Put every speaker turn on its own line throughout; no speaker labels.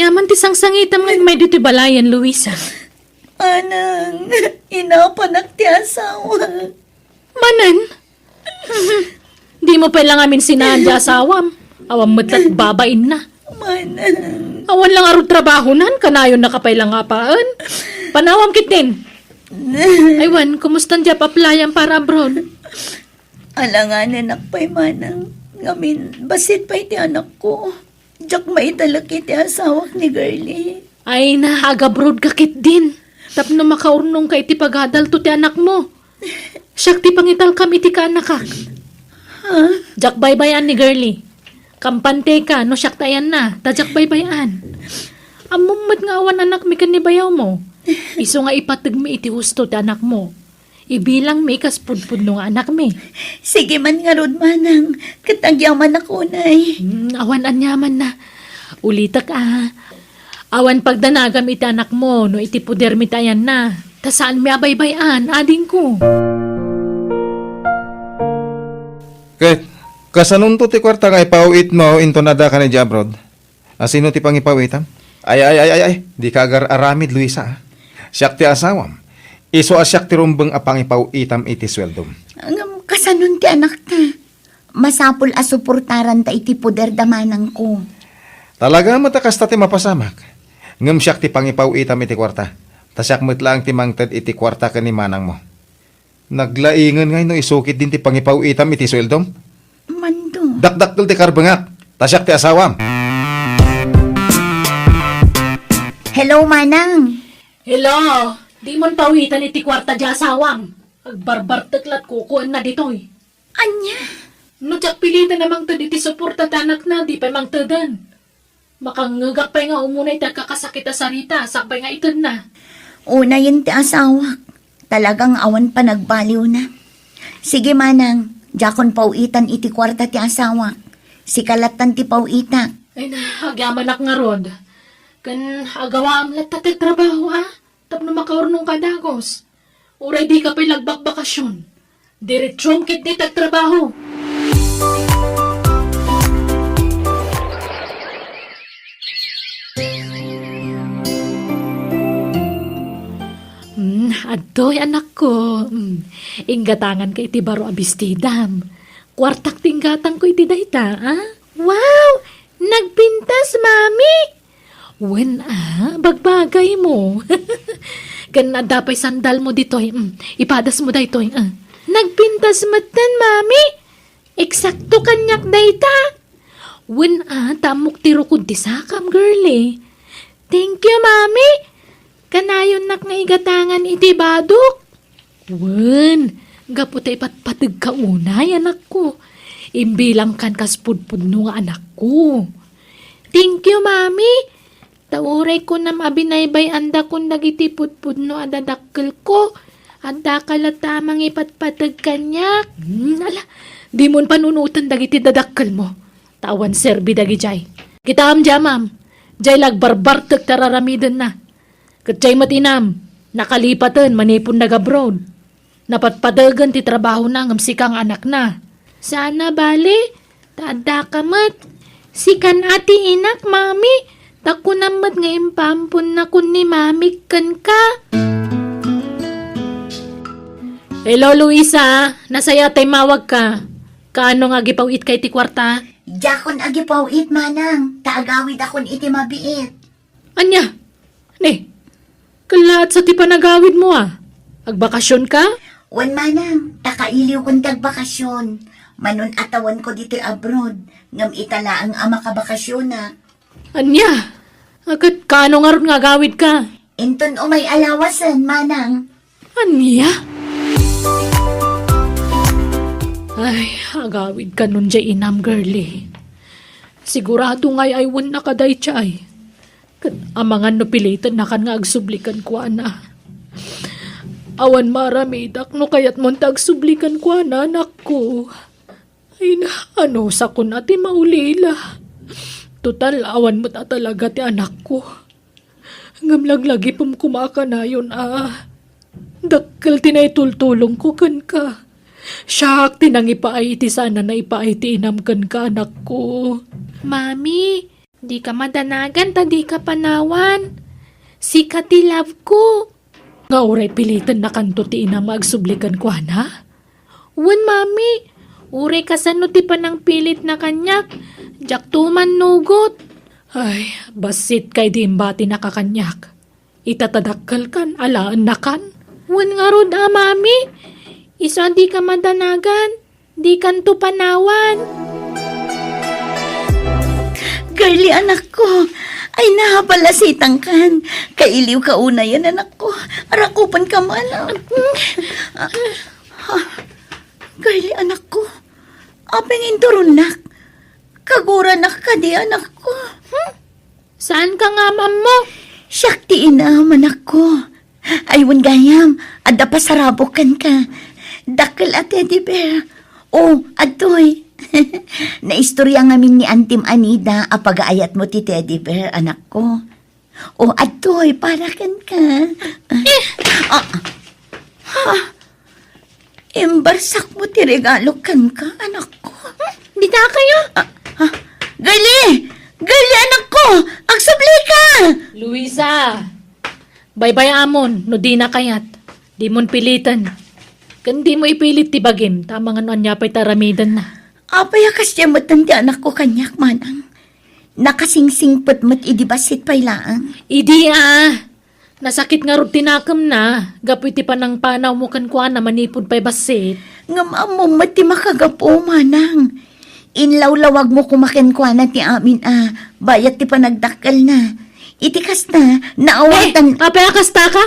Anyaman ti sangsangitam nga may dito balayan, Luisa.
Anang, inapanak ti asawa.
Manan? Di mo pa lang amin sinaan di asawam. Awam matlat babain na.
Manang.
Awan lang arod trabaho nan, kanayon nakapailang apaan. Panawam kitin. Aywan, kumustan di paplayan para abroad?
Alanganan akpay manang. Ngamin, basit pa iti anak ko. Diyak maitalaki iti asawak ni girlie.
Ay na, aga-abroad kakit din. Tapno makaurnong ka iti pagadal to ti anak mo. Siyak ti pangital kam iti ka anak ka.
Ha?
Jak baybayan ni girlie. Kampante ka, no siyak tayan na. Tajak baybayan. Amumad nga awan anak mi kanibayaw mo. Iso nga ipatag mi iti husto ti anak mo. Ibilang mi kaspudpud no nga anak mi.
Sige man nga rod manang. Katagyaman ako nay.
Awan anyaman na. Ulitak Awan pagdanagam iti anak mo, no iti puder mi tayan na. Ta saan mi abaybayan, ading ko.
Ket, kasanun to ti kwarta nga ipauit mo into nada ka ni abroad? Asino ti pangipawitam? Ay, di ka agar aramid, Luisa. Siyak ti asawam. Iso asyak ti rumbeng apang ipauitam iti sweldom.
Ang kasanun ti anak ta. Masapul asuportaran ta iti poder damanang ko.
Talaga matakas ta ti mapasamak. Ngem siyak ti pangipauitam iti kwarta. Tasyak metlang ti mangted iti kwarta ka ni manang mo. Naglaingan ngay no isukit din ti pangipauitam iti sweldom.
Mando.
Dakdakkel ti karbengak. Tasyak ti asawam.
Hello, manang.
Hello, di mon pawitan iti kwarta di asawam. Agbarbar teklat kukuan na ditoy.
Anya?
No jak pilitan namang to iti suporta tanak na, di pa mang tadan. Makangagak pa nga umuna iti kakasakit a sarita, sakpay nga itod na.
Una yun ti asawak. Talagang awan pa nagbaliw na. Sige, manang. Jakon pauitan iti kwarta ti asawak. Sikalatan ti pauita.
Ay na, agyaman ak nga rod. Kan agawa am latat trabaho tapno makaurnong kadagos. Uray di ka pa'y lagbakbakasyon. Diretsong kit di tagtrabaho. Adoy anak ko. Inggatangan ka iti baro abistidam. Kwartak tinggatang ko iti dayta, Wow! Nagpintas, mami! Wen bagbagay mo. Gan dapay sandal mo ditoy. Ipadas mo daytoy. Nagpintas matan, mami. Eksakto kanyak dayta. Wen tamok tiro kun ti sakam, girlie. Thank you, mami. Kanayon nak nga igatangan iti badok. Wen, gaputa ipatpatag ka unay, anak ko. Imbilang kan kaspudpud no nga anak ko. Thank you, mami. Tauray ko na mabinaybay anda kung nagitipudpud no adadakkel ko. Anda kalatamang ipatpatag kanyak. Ala, di mon panunutan dagiti dadakkel mo. Tawan serbi dagi jay. Kita amja, ma'am. Jay lagbarbar tararamidan na. Katjay matinam, nakalipatan manipon nag-abroad. Napatpadagan ti trabaho na ng sikang anak na. Sana bali, taada ka mat. Sikan ati inak, mami. Tako namat nga impampun na kun ni mami kan ka. Hello, Luisa. Nasaya tay mawag ka. Kaano nga gipawit kay ti kwarta?
Jakon agi pauit, manang. Taagawid akon iti mabiit.
Anya? Ne, kalat sa ti panagawid mo Agbakasyon ka?
Wan manang, takailiw kong tagbakasyon. Manon atawan ko dito abroad. Ngam itala ang ama kabakasyon na.
Anya? Agad kaano nga ron nga gawid ka?
Inton umay alawasan, manang.
Anya? Ay, agawid ka nun dyan inam, girlie. Sigurado nga'y aywan na kaday chay. Amangan no pilitan na kan nga agsublikan ko, ana. Awan maramidak no kayat montag sublikan ko, anak ko. Ay na, ano sa kun ati maulila. Total, awan mo ta talaga ti anak ko. Ngamlag-lagi pum kumaka na yun, Dakkel tinaytultulong ko kan ka. Siyak tinang ipaay iti sana na ipaay ti inam kan ka, anak ko. Mami, Di ka madanagan, ta di ka panawan. Si kati love ko. Nga uray pilitan na kanto ti ina magsublikan ko, na? Wan, mami. Uray kasano ti panang pilit na kanyak. Jak tuman nugot. Ay, basit kay di imbati nakakanyak. Itatadakkel kan, alaan na kan. Wan nga rod, mami. Isa di ka madanagan. Di kanto panawan.
Girlie, anak ko. Ay, nahapalasitang kan. Kailiw ka una yan, anak ko. Arakupan ka malam. Girlie, anak ko. Apeng inturunak. Kagura na ka di, anak ko.
Saan ka nga, mam mo?
Syakti inam, anak ko. Aywan gayam. Adda pasarabokan ka. Dakil at teddy bear. Oh, atoy. Naistorya ngamin ni Antim Anida apagaayat mo ti teddy bear, anak ko. Oh, atoy, para kan ka. Imbarsak mo ti regalo kan ka, anak ko.
Di na kayo?
Gali! Gali, anak ko! Agsubli ka!
Luisa! Bye-bye amon, no di na kayat. Di mon pilitan. Kandi mo ipilit ti bagim, tama nga noon pa'y taramidan na.
Apay akas siya matanda anak ko kanyak manang. Nakasingsingpot mat idibasit pa'y laang.
Idi nasakit nga rod tinakam na. Gapoy ti panang panaw mo kan kuha na manipod pa'y basit.
Ngam mati makagapo manang. Inlawlawag mo kumakin kuha na ti amin bayat ti panagdakal na. Itikas na, naawatan.
Apay akas ta ka?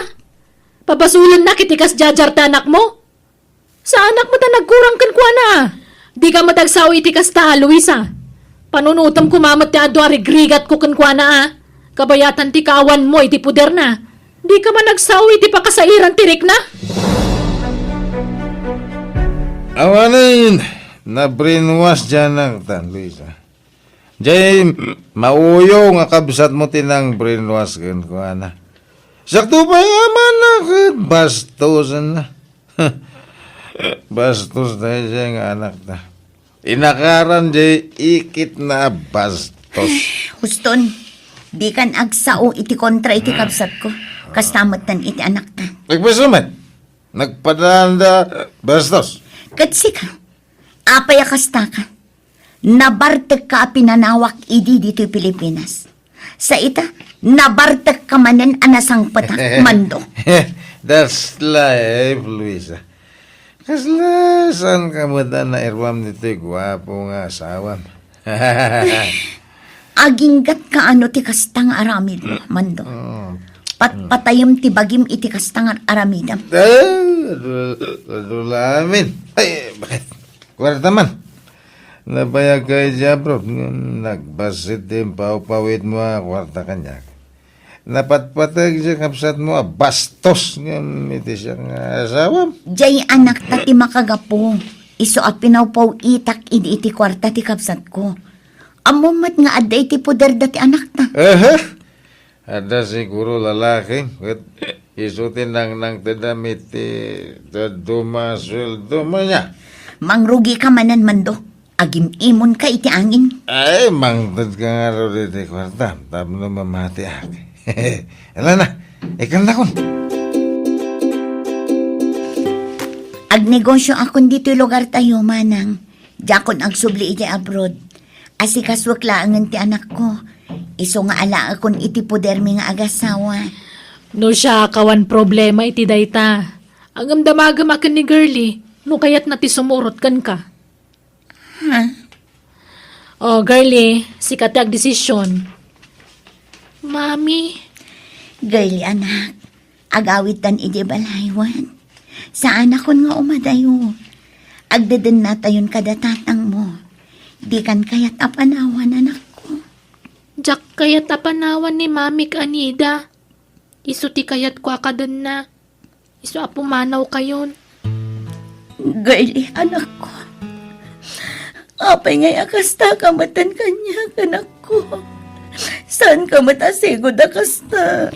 Papasulan na kitikas jajar ta anak mo? Sa anak mo ta nagkurang kan kuha na Di ka matagsaw itikas ta, Luisa. Panunutam kumamat ti adwa rigrigat ko kan kuha na Kabayatan ti kawan mo iti puder na. Di ka man nagsaw iti pakasairan tirik na.
Awanin, na brainwash dyan ang tan, Luisa. Jay, mauyo nga kabsat mo tinang brainwash kan ko, ana. Sakto pa yaman na, bastos na. Bastos na siya nga anak na. Inakaran jay ikit na bastos.
Huston, di kan agsao iti kontra iti kabsat ko. Kastamot tan iti anak na.
Nagpasumat, nagpadanda bastos.
Katsi ka, apay akasta ka. Nabartek ka pinanawak idi dito'y Pilipinas. Sa ita, nabartek ka manen anasang patak mando.
That's life, Luisa. Kaslasan ka mo na irwam nito'y gwapo nga asawam.
Aginggat ka ano ti kastang aramid mo, mando. Patpatayam ti bagim iti kastang aramidam.
Adulamin. Ay, bakit? Kwarta man. Nabayag kay Jabrod. Nagbasit din pawit mo kwarta kanya. Napatpatag siya kapsat mo bastos. Iti siya nga asawam.
Jay anak ta ti makagapo. Iso at pinawpaw itak iti kwarta ti kapsat ko. Amumat nga aday ti poder dati anak ta.
Ada siguro lalaki. Isutin nang tadamit ti taduma sweldo mo niya.
Mangrugi ka manan mando. Agim imon ka iti angin.
Ay, mangtad ka nga ro dito kwarta. Tapno mamati ak. Alam na, ikaw na kon.
Agnegosyo akon dito lugar tayo manang. Jakon ang subli iti abroad. Asikaswak laangan ti anak ko. Iso nga ala akon iti podermi nga agasawa.
No siya kawan problema iti dayta. Ang amdamagam akin ni girlie. No kayat na ti sumurot kan ka. Oh, girlie, sikat ag desisyon. Mami.
Girlie anak, agawitan iti balaywan. Saan akon nga umadayo? Agdadan na tayon kadatatang mo. Di kan kayat apanawan anak ko.
Jak kayat apanawan ni Mami Anida. Isu ti kayat ko akadan na. Isu apumanaw kayon.
Girlie anak ko. Apay ngay akasta kamatan kanya anak ko. Saan ka matasigod akasta?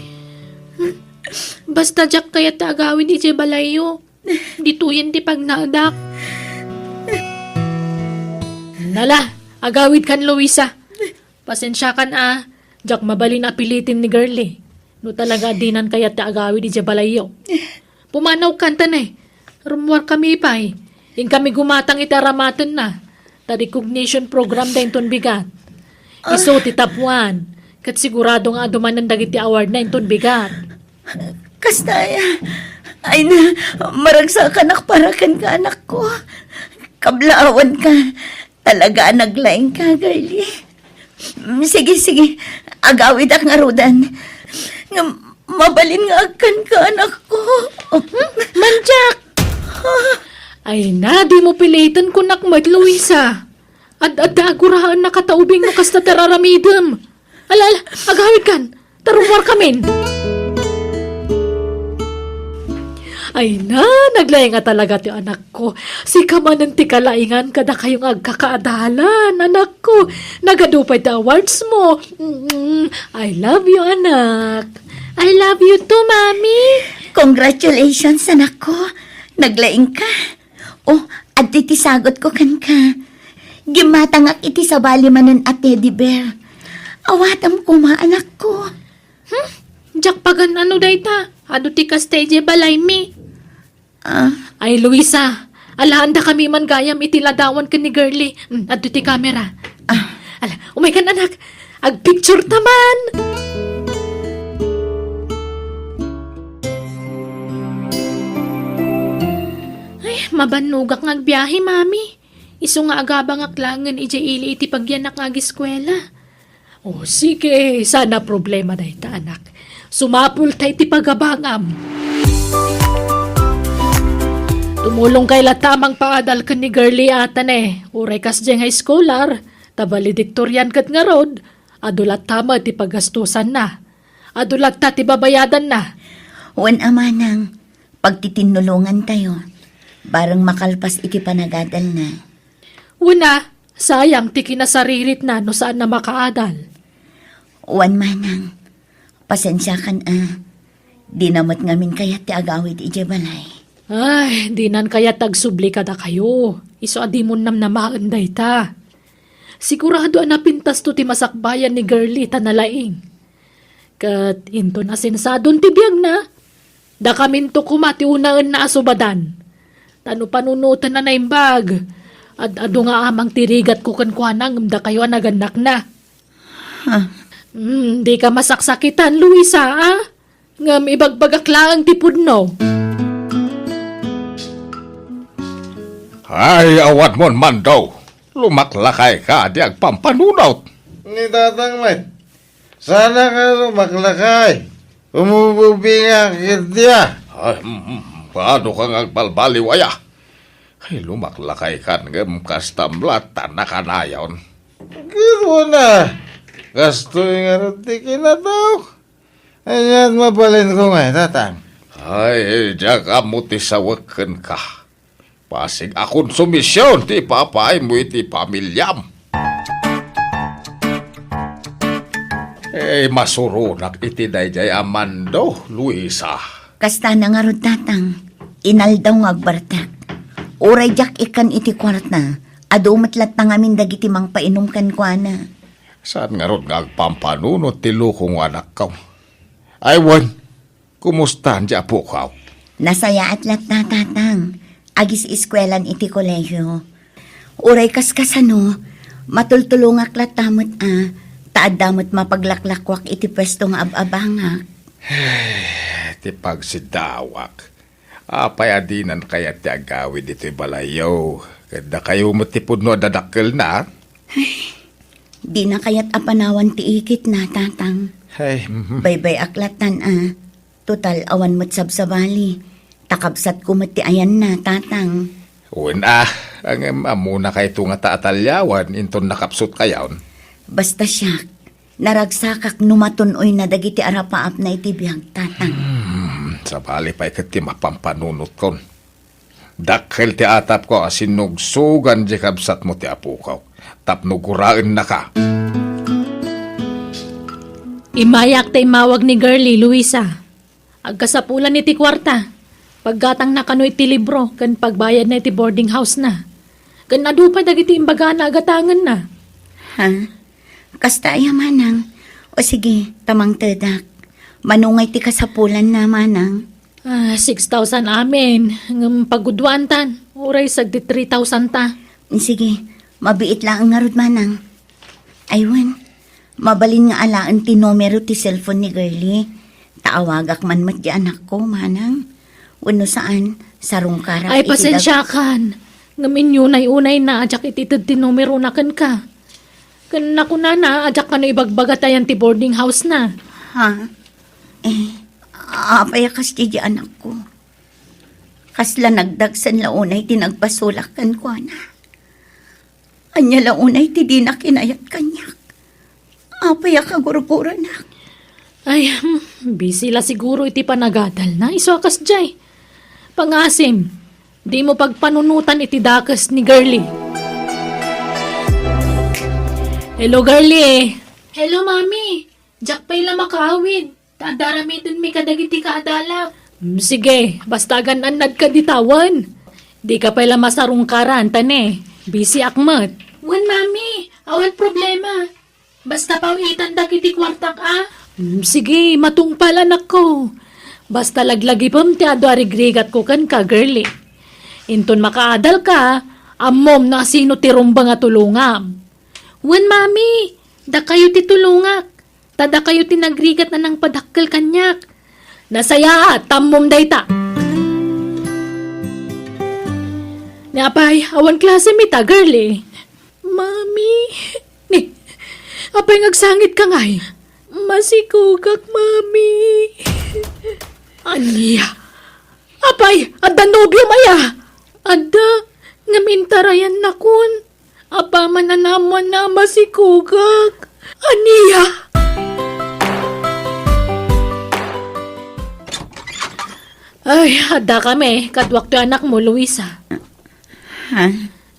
Basta jak kayat agawin iti balayo. Dituyen ti pagnadak. Nala, agawid kan Luisa. Pasensya kan jak mabalin na pilitin ni girlie. No talaga dinan kaya ti agawi di balayo. Pumanaw kanta na Rumwar kami pa Ing kami gumatang itaramatan na. Ta recognition program da inton bigat. Iso ti top 1. Kat sigurado nga dumanan dagiti award na inton bigat.
Kastaya, ay na, maragsakan parakan ka anak ko. Kablaawan ka. Talaga naglaing ka, girlie. Sige, agawid ak nga rudan. Nga, mabalin nga akan ka anak ko.
Manjak! Ay na, di mo pilitan ko nakmat, Luisa. Agurahan na kataubing mo kasta tararamidam. Alala, agawid kan. Tarumwar kamin. Ay na, naglay nga talaga ti anak ko. Si kamanan ti kalaingan kada kayong agkakaadalan, anak ko. Nagadupay ti awards mo. I love you, anak. I love you too, Mami.
Congratulations, anak ko. Naglaing ka. Oh, at iti sagot ko kan ka. Gimatangak iti sabali manan at teddy bear. Awatam ko anak ko.
Jak pagan ano dayta? Ado ti ka stage balay mi. Ay, Luisa, alahanda kami man gayam itiladawan ka ni girlie. Ado ti camera. Ala, umay ka anak. Ag-picture taman. Ay, mabanugak ng biyahe, Mami. Iso nga agabang aklangan ija ili iti pagyanak nga giskwela. Oh, sige, sana problema na ita, anak. Sumapul tayo ti pagabangam. Tumulong kay latamang paadal ka ni girlie atan Uray kas diyang high schoolar. Tabalediktoryan kat nga rod. Adulat tama ti pagastusan na. Adulat ta ti babayadan na.
Wan amanang, pagtitinulungan tayo. Barang makalpas iti panagadal na.
Una, sayang ti kinasaririt na no saan na makaadal.
Wan manang, pasensya kan Di namat ngamin kaya ti agawid iti balay.
Ay, di nan kaya tagsubli kada kayo. Iso adi mo nam na maanday ta. Sigurado na pintas to ti masakbayan ni girlie ta nalaing. Kat into na sinsadon ti biyag na. Da kamin to kumati unaan na asubadan. Tano panunutan na naimbag. Ado nga amang tirigat ko kankuanang da kayo naganak na. Di ka masaksakitan, Luisa, Ngam ibagbagaklaan ti pudno.
Ay, awat mon man daw. Lumaklakay ka di agpampanunot.
Ni tatang may. Sana ka lumaklakay. Umububi nga kitya.
Ay, paano kang agbalbaliwaya? Ay, lumaklakay ka ng kastamlatan na kanayon.
Gito na. Gasto nga roti kinataw. Ayan mabalin ko nga, tatang.
Ay, diyak amuti sa wakan ka. Pasig akong sumisyon, ti papay mo iti pamilyam. Masurunak iti dayjay amando, Luisa.
Kasta na nga rod tatang, inaldaw nga agbartak. Uray jak ikan iti kwarta, ado matlat na ngamin dagiti mang painom kan kwa na.
Saan nga ron nga agpampanunot ti lukong anak ka? Aywan, kumusta niya po ka?
Nasaya at lat na tatang, agis iskwelan iti kolehiyo. Uray kaskasano, matultulungak latamot taadamot mapaglaklakwak iti pwesto nga ababangak.
Ti pagsidawak. Apay adinan kaya ti agawid iti balayaw. Kada kayo matipod no dadakkel na.
Di na kaya't apanawan ti ikit na tatang.
Ay,
Baybay aklatan Total awan mo't sabsabali. Takabsat ko mo't ti ayan na tatang.
uwan ang amuna kay ito nga taatalyawan, inton nakapsot kayaon.
Basta siyak, naragsakak numatunoy na dagiti arapaap na itibiyag tatang.
Sa bali pa'y kati mapampanunot kon. Dakkel ti atap ko asinugsugan di kabsat mo ti apukaw. Tapnuguraan na ka.
Imayak ta imawag ni girlie, Luisa. Agkasapulan ni ti kwarta. Paggatang na kano iti libro, kan pagbayad na iti boarding house na. Kan nadupay dagiti imbaga na agatangan na.
Ha? Kasta ay manang. O sige, tamang tedak. Manungay ti kasapulan na manang.
6,000 amin. Ng pagudwan tan. Uray sagdi 3,000 ta.
Sige, mabiit lang ang ngarod manang. Aywan, mabalin nga alaan ti numero ti cellphone ni girlie. Taawagak man mat di anak ko, manang. Wano saan, sarong karap.
Ay, pasensya kan. Ngamin yun ay unay na adyak ititid ti numero na kan ka. Kan ako na adyak ka no ibagbagat ayan ti boarding house na.
Ha? Apaya kas di anak ko. Kasla nagdagsan launay ti nagpasulakan ko na. Anya launay ti di na kinayat kanyak. Apaya kagurgura na.
Ay, busy la siguro iti panagadal na. Isokas jay. Pangasim, di mo pagpanunutan iti dakas ni girlie. Hello, girlie. Hello, mami. Jack pa'y la makaawid. Tadaramitin mi kadagiti kaadalak. Sige, basta gananad ka ditawan. Di ka pa'y la masarungkaran, tane. Busy akmat. Wan, mami. Awan problema. Basta pawitan dagiti kwartak, sige, matungpal anak ko. Basta laglagi pam ti ado arigrigat ko kan ka, girlie. Inton makaadal ka, amom na sino ti rumba nga tulungam. Wan, mami, da kayo ti tulungak. Tada kayo ti nagrigat na ng padakkel kanyak. Nasaya tammom dayta. Napay, awan klase mi ta, girlie. Mami, ni, apay ngagsangit ka ngay. Masikugak, mami. Aniya. Apay, adda nobyo maya. Adda, ngamintarayan na kun. Apa man na naman na masikugak. Aniya. Ay, adda kami. Kadwak to anak mo, Luisa.
Ha?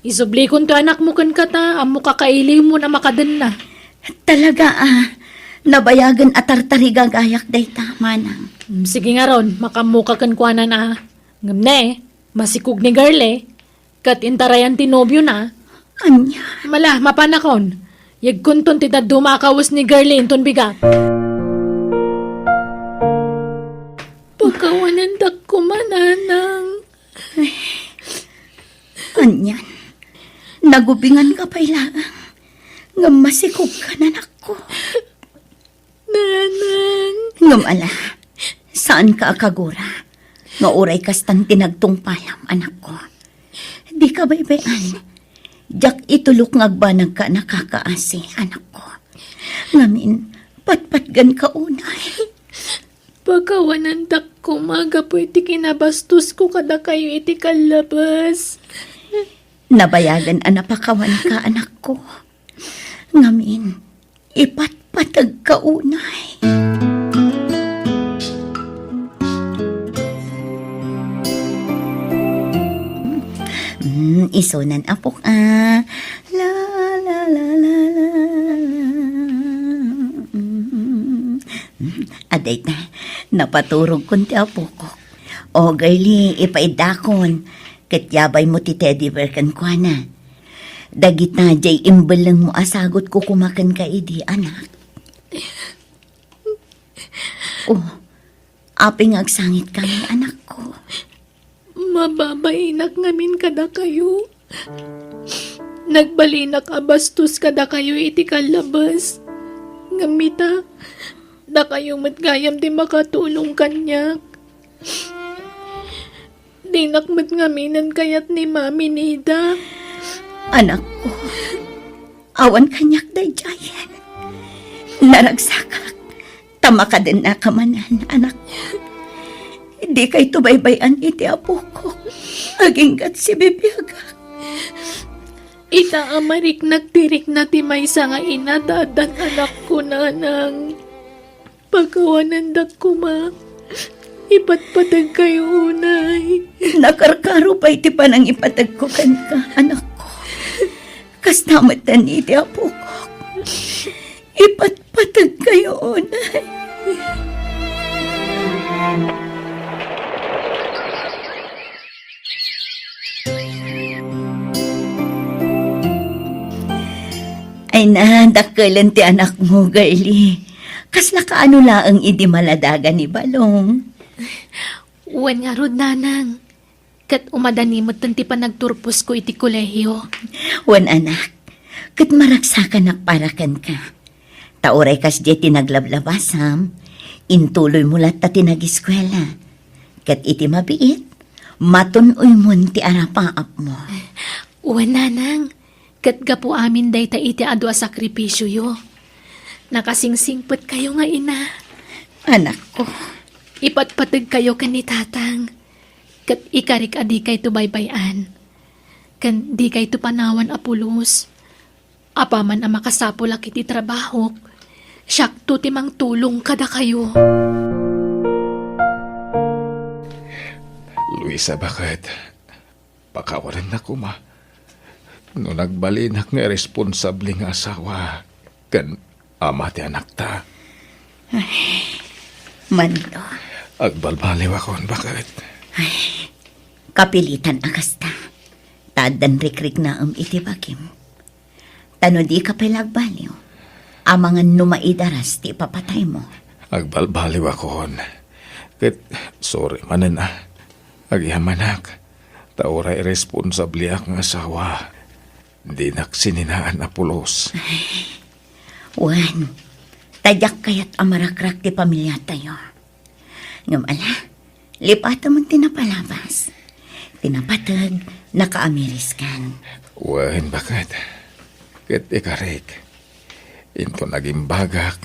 Isubli kun to anak mo kan kata. Amo kakaili mo na makadan na.
Talaga nabayagan at tartariga gayak dayta, manang.
Sige nga ron, makamuka kan kuana na. Ngam na masikug ni girlie. Kat intarayan ti nobyo na.
Anya,
Mala, mapanakon. Yag kunton ti dumakawas ni girlie inton bigat. Pagkawanan dak ko mananang.
anyan. Nagubingan ka pa ilangang. Ngam masikog ka na nako.
Nanang.
Ngam ala, saan ka akagura? Nga uray kastang tinagtungpayam, anak ko. Di ka baybayan. Jak itulok ngagbanag ka nakakaasi, anak ko. Ngamin, patpatgan ka unay.
Pagkawanan dak ko magapo iti kinabastos ko kada kayo iti kalabas.
Nabayagan anapakawan ka, anak ko. Ngamin, ipatpatag ka unay. Isunan apok la la la la la aday na napaturog kun ti apok ko. O girlie, ipaidakon katyabay mo ti teddy bear kan kwa na. Dagit na jay imbalang mo asagot ko kumakan ka idi, anak. Oh, aping agsangit kami, anak ko.
Mababainak ngamin kada kayo. Nagbalinak abastos kada kayo iti kalabas. Ngamita, da kayo matgayam di makatulong kanyak. Dinakmat ngaminan kayat ni Mami Nida.
Anak ko, awan kanyak day jayan. Naragsakak, tama ka din na kamanan, anak ko. Di kay tubaybayan iti apo ko. Aginggat si bibiyagak.
Ita amarik nagtirik na ti maysa nga inadadan anak ko nanang. Pagkawanan dak ko ma. Ipatpatag kayo unay.
Nakarkaro pa iti panang ipatag ko kan ka, anak ko. Kastamatan iti apo ko. Ipatpatag kayo unay. Ay na, dakalan ti anak mo, girlie. Kasla ka ano laang idi maladaga ni Balong.
Uwan nga rod, nanang. Kat umadanimot ti pa nagturpos ko iti kolehiyo.
Wan anak, kat maragsakan nakparakan ka. Tauray kas di tinaglablabasam, intuloy mo lat ta tinagiskwela. Kat iti mabiit, matunoy mo ti arapaap mo.
Uwan, nanang. Kat gapo amin day ta iti adu a sakripisyo yo. Nakasingsingpot kayo nga ina.
Anak ko,
Ipatpatag kayo kan ni tatang. Kat ikarik adi kay to baybayan. Kan di kay to panawan apulos. Apaman ang makasapulak iti trabaho. Siyak to timang tulong kada kayo.
Luisa, bakit? Pakawalan na ko, ma. No nagbalinak nga responsable nga asawa, kan ama ti anak ta.
Mando,
Agbalbaliw ako, bakit?
kapilitan akasta. Tadan rikrik na iti bakim. Tano di ka palagbaliw. Amangan numaidaras ti papatay mo.
Agbalbaliw ako, kat sorry manan ah. Agyamanak, tauray responsable akong asawa. Di naksininahan na pulos.
Wan, tadyak kayat amarakrak ti pamilya tayo. Ngam ala, lipata mo tinapalabas. Tinapatag, nakaamiris kan.
Wan, bakit? Kat ikarik. Into naging bagak.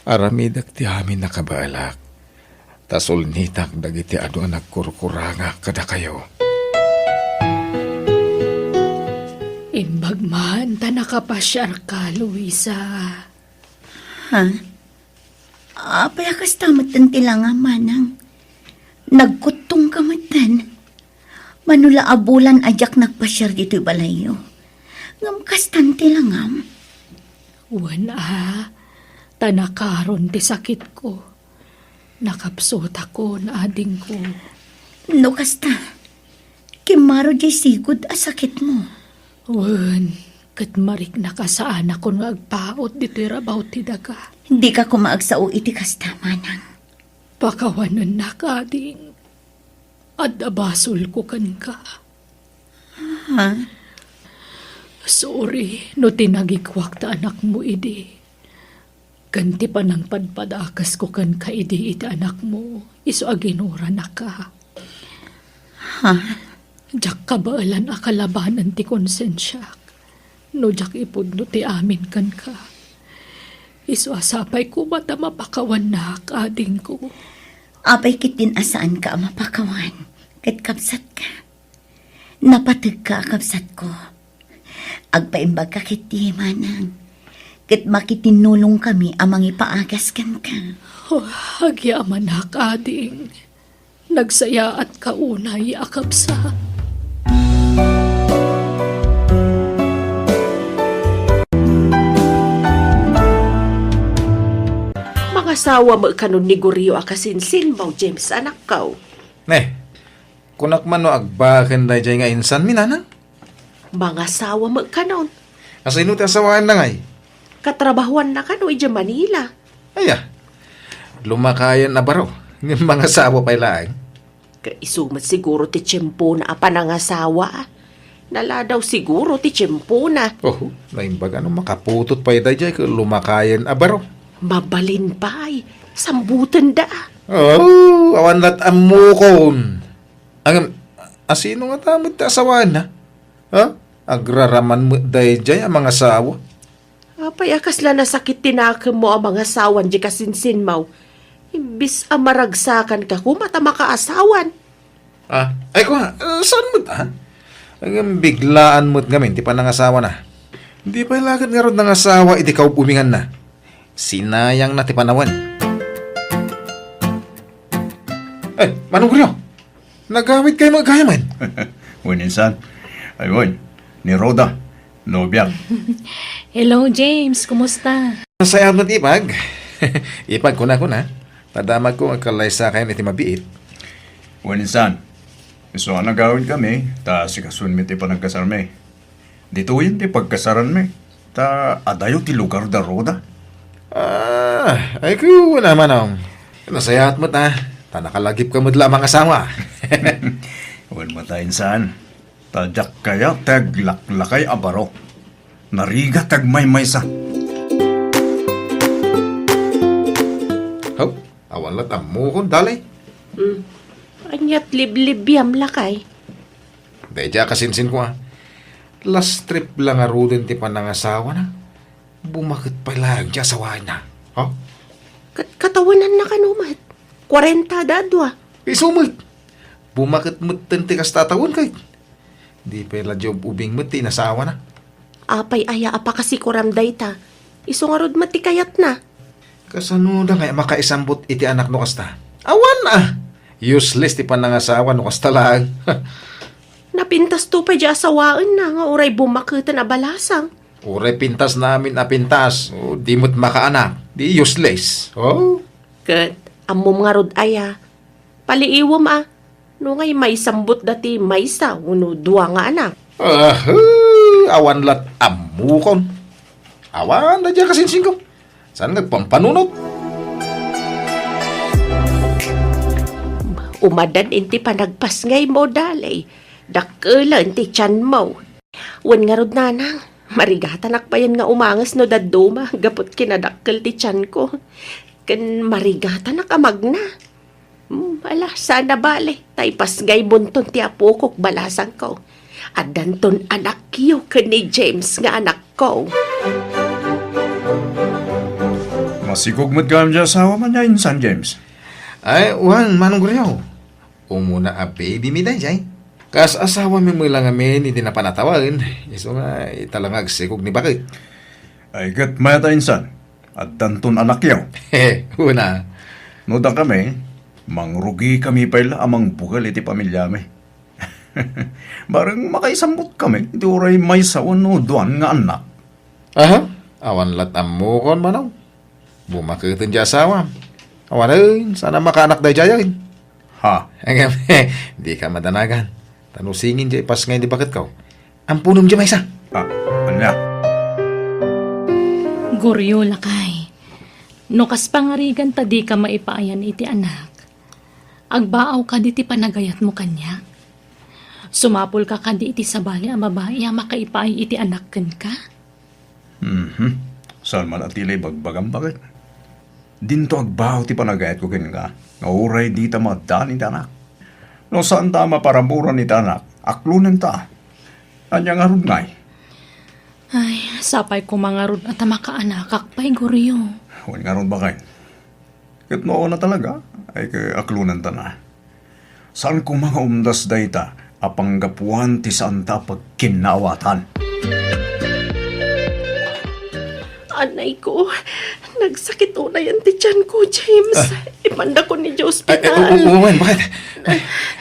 Aramidak ti amin nakabalak. Tasol nitak dagiti adu anak kurkuranga kada kayo.
Imbagman ta nakapasyar ka, Luisa.
Ha? Apay akas tamatan tila nga manang. Nagkutong kamatan. Manula abulan ajak nagpasyar dito'y balayo. Ngam kastan tila ngam.
Uwan tanakaron ti sakit ko. Nakapsot ako na ading ko.
No kasta. Kimaro jay sigud asakit mo.
Uwan, kat marik na ka sa anak ko nga agpaot dito'y rabaw ti daga.
Hindi ka kumaagsao iti kasta manang.
Pakawanan na ka ading. At abasol ko kan ka.
Ha?
Sorry, no tinagikwak ta anak mo idi. Ganti pa ng padpadakas ko kan ka idi iti anak mo. Iso aginura na ka.
Ha?
Jak kabaalan akalabanan ti konsensyak. No jak ipudno ti amin kan ka. Iso asapay ko bata mapakawan na kading ko.
Apay kitin asaan ka mapakawan. Kat kapsat ka. Napatag ka kapsat ko. Agpaimbag ka kiti manang. Kat makitinulong kami amang ipaagas kan ka.
Oh, agyaman na kading. Nagsaya at kaunay akapsa.
Mga sawa mo kanon ni Guriyo akasinsin mo, James, anak kaw.
Kunak man no agbaken da jay nga insan minanang.
Mga sawa mo kanon.
Asino ti asawaan na ngay.
Katrabahuan na kano ija Manila.
Aya, lumakayan na baro. Ng mga sawa pa'y laang.
Kaisumat siguro ti tiyempo na apanangasawa. Nala daw siguro ti tiyempo na.
Oh, naimbag ano makaputot pa'y da jay lumakayan a baro.
Mabalin pa'y. Sambutan da.
Oh, awan lat amukon. Ang asino nga tamad ta asawaan na? Ha? Agraraman mo day jay ang mga sawa.
Apay akas la nasakit tinakam mo ang mga sawan di kasinsin mo. Imbis amaragsakan ka kumata makaasawan.
Ay ko saan mo ta? Ang biglaan mo't ngamin, di pa nangasawa na. Di pa ilagad nga ron nangasawa, iti ka umingan na. Sinayang na ti panawan. Manong Guryo, nagawit kayo magayaman.
Insan. Ayun, ni Roda, nobya.
Hello, James. Kumusta?
Masaya mo ipag. Ipag ko na. Tadamag ko ang kalaysa kayo iti mabiit.
Insan. So, nagawin kami, ta si kasun mi ti panagkasarme. Dito yun ti pagkasaran mi. Ta adayo ti lugar da Roda?
Ay ko wala manong. Nasayat mo ta. Ta nakalagip ka mo lamang asawa.
Wan mata insan. Tadyak kaya taglaklakay abaro. Nariga tagmaymaysa.
Haw, awan lat amo kon dalay.
Anyat liblib-yam lakay.
Dahil kasinsin ko last trip lang arudin ti panangasawa na. Bumakit pa lang dya asawahan na. Ha?
Katawanan na kanumat. 40 dadwa.
Isumot. Bumakit mo tinti kas tatawon kay. Di pala job ubing mo tinasawa na.
Apay aya apa kasi kuramday ta. Isungarod mati kayat na.
Kasano na nga makaisambot iti anak no kasta? Awan na! Useless ti panangasawa no kasta lang.
Napintas to pa dya asawaan na nga uray bumakitan na balasang.
Ure pintas namin na pintas. O, di mo't makaanak. Di useless. Oh?
Kat, amom nga rod aya. Paliiwam no ngay may sambot dati may sa uno dua nga anak.
Awan lat amukon. Awan na dyan kasinsin ko. Saan nagpampanunot?
Umadan inti panagpas ngay mo dalay. Dakila inti tiyan mo. Wan nga rod nanang. Marigatan akpayan nga umangas no daduma. Gapot kinadakkel ti tiyan ko. Kan marigatan akamag na. Ala, sana bale. Taypas ngay bunton ti apukok balasang ko. At danton anak yo ka ni James nga anak ko.
Masigugmat ka dyan asawa man niya insan, James.
Ay, wan, manong guryaw. Umuna a baby mi day, jay. Kas asawa mi mo lang amin, hindi na panatawagin. Iso nga, italangag sikog ni bakit.
Ay kat mayata insan. At danton anak yaw.
Una.
Noda kami, mangrugi kami pala amang bugal iti pamilya mi. Barang makaisambot kami, iti oray may sawan no duan nga anak.
Aha, awan lat amo kon manaw. Bumakitin di asawa. Awan ay, sana makaanak day jayain.
Ha?
Hanggang, di ka madanagan. Tanusingin di pas ngayon di bakit ka. Ang punom di may isa.
Anya?
Guryo lakay. No kas pangarigan ta di ka maipaayan iti anak. Agbaaw ka di ti panagayat mo kanya. Sumapol ka di iti sabali ang babae ang makaipaay iti anak ken ka.
Saan man atilay bagbagang bakit? Dinto agbaw ti panagayat ko kin ka. Nauray di ta madani ti anak. No saan ta maparamuran ni ta anak, aklunan ta. Anya nga rod ngay.
Ay, sapay ko mga rod at makaanak akpay guryo.
Huwag nga ron ba kayo? Kat noon na talaga, ay aklunan ta na. Saan ko mga umdas day ta, apanggapuan ti saan ta pagkinawatan?
Anay ko, nagsakit na yan ti tiyan ko, James. Ipanda ko ni Diyos hospital.
Uwan, bakit?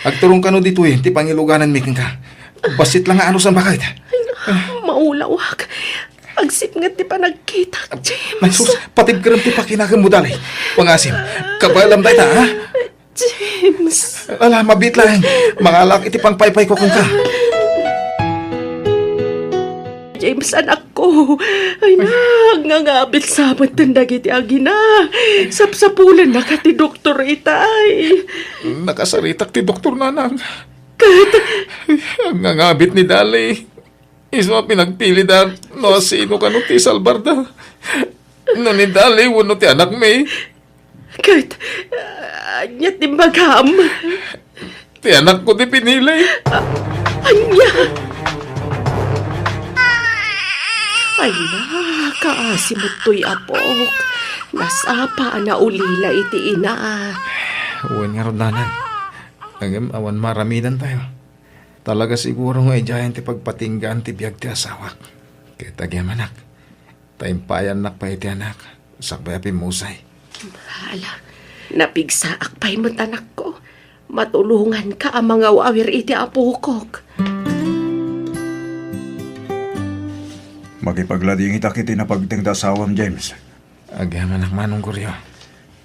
Agturong ka no dito ti pangiluganan miking ka. Basit lang nga ano sa bakit?
Maulawak. Agsip nga ti pa nagkita, James.
Ay, sus, patib ka rin ti pakinakan mo dalay. Pangasim, kabalam day ta, ha?
James.
Ala, mabit lang. Mangalak iti pang paypay ko kung ka.
James, anak ko. Ay nangangabit sa matanda iti agina. Sapsapulan na ka ti doktor itay.
Nakasaritak ti doktor nanang. Ang ngangabit ni Dali. Isma pinagpili da no sino ka no ti Salbarda. No ni Dali, wano ti anak may.
Kahit, anya timbagam.
Ti anak ko ti pinili.
Anya. Ay na, kaasimot to'y apok. Nasapa na ulila iti ina.
Uwan nga ron nanang. Agam awan maramidan tayo. Talaga siguro nga ijayan ti pagpatinggan ti biyag ti asawak. Kaya tagyam anak. Taimpayan nak pa iti anak. Sakbay api musay.
Hala, napigsa akpay mo't anak ko. Matulungan ka ang mga wawir iti apukok.
Makipaglading itakiti na pagtingda sawam, James.
Agam anak manong kuryo.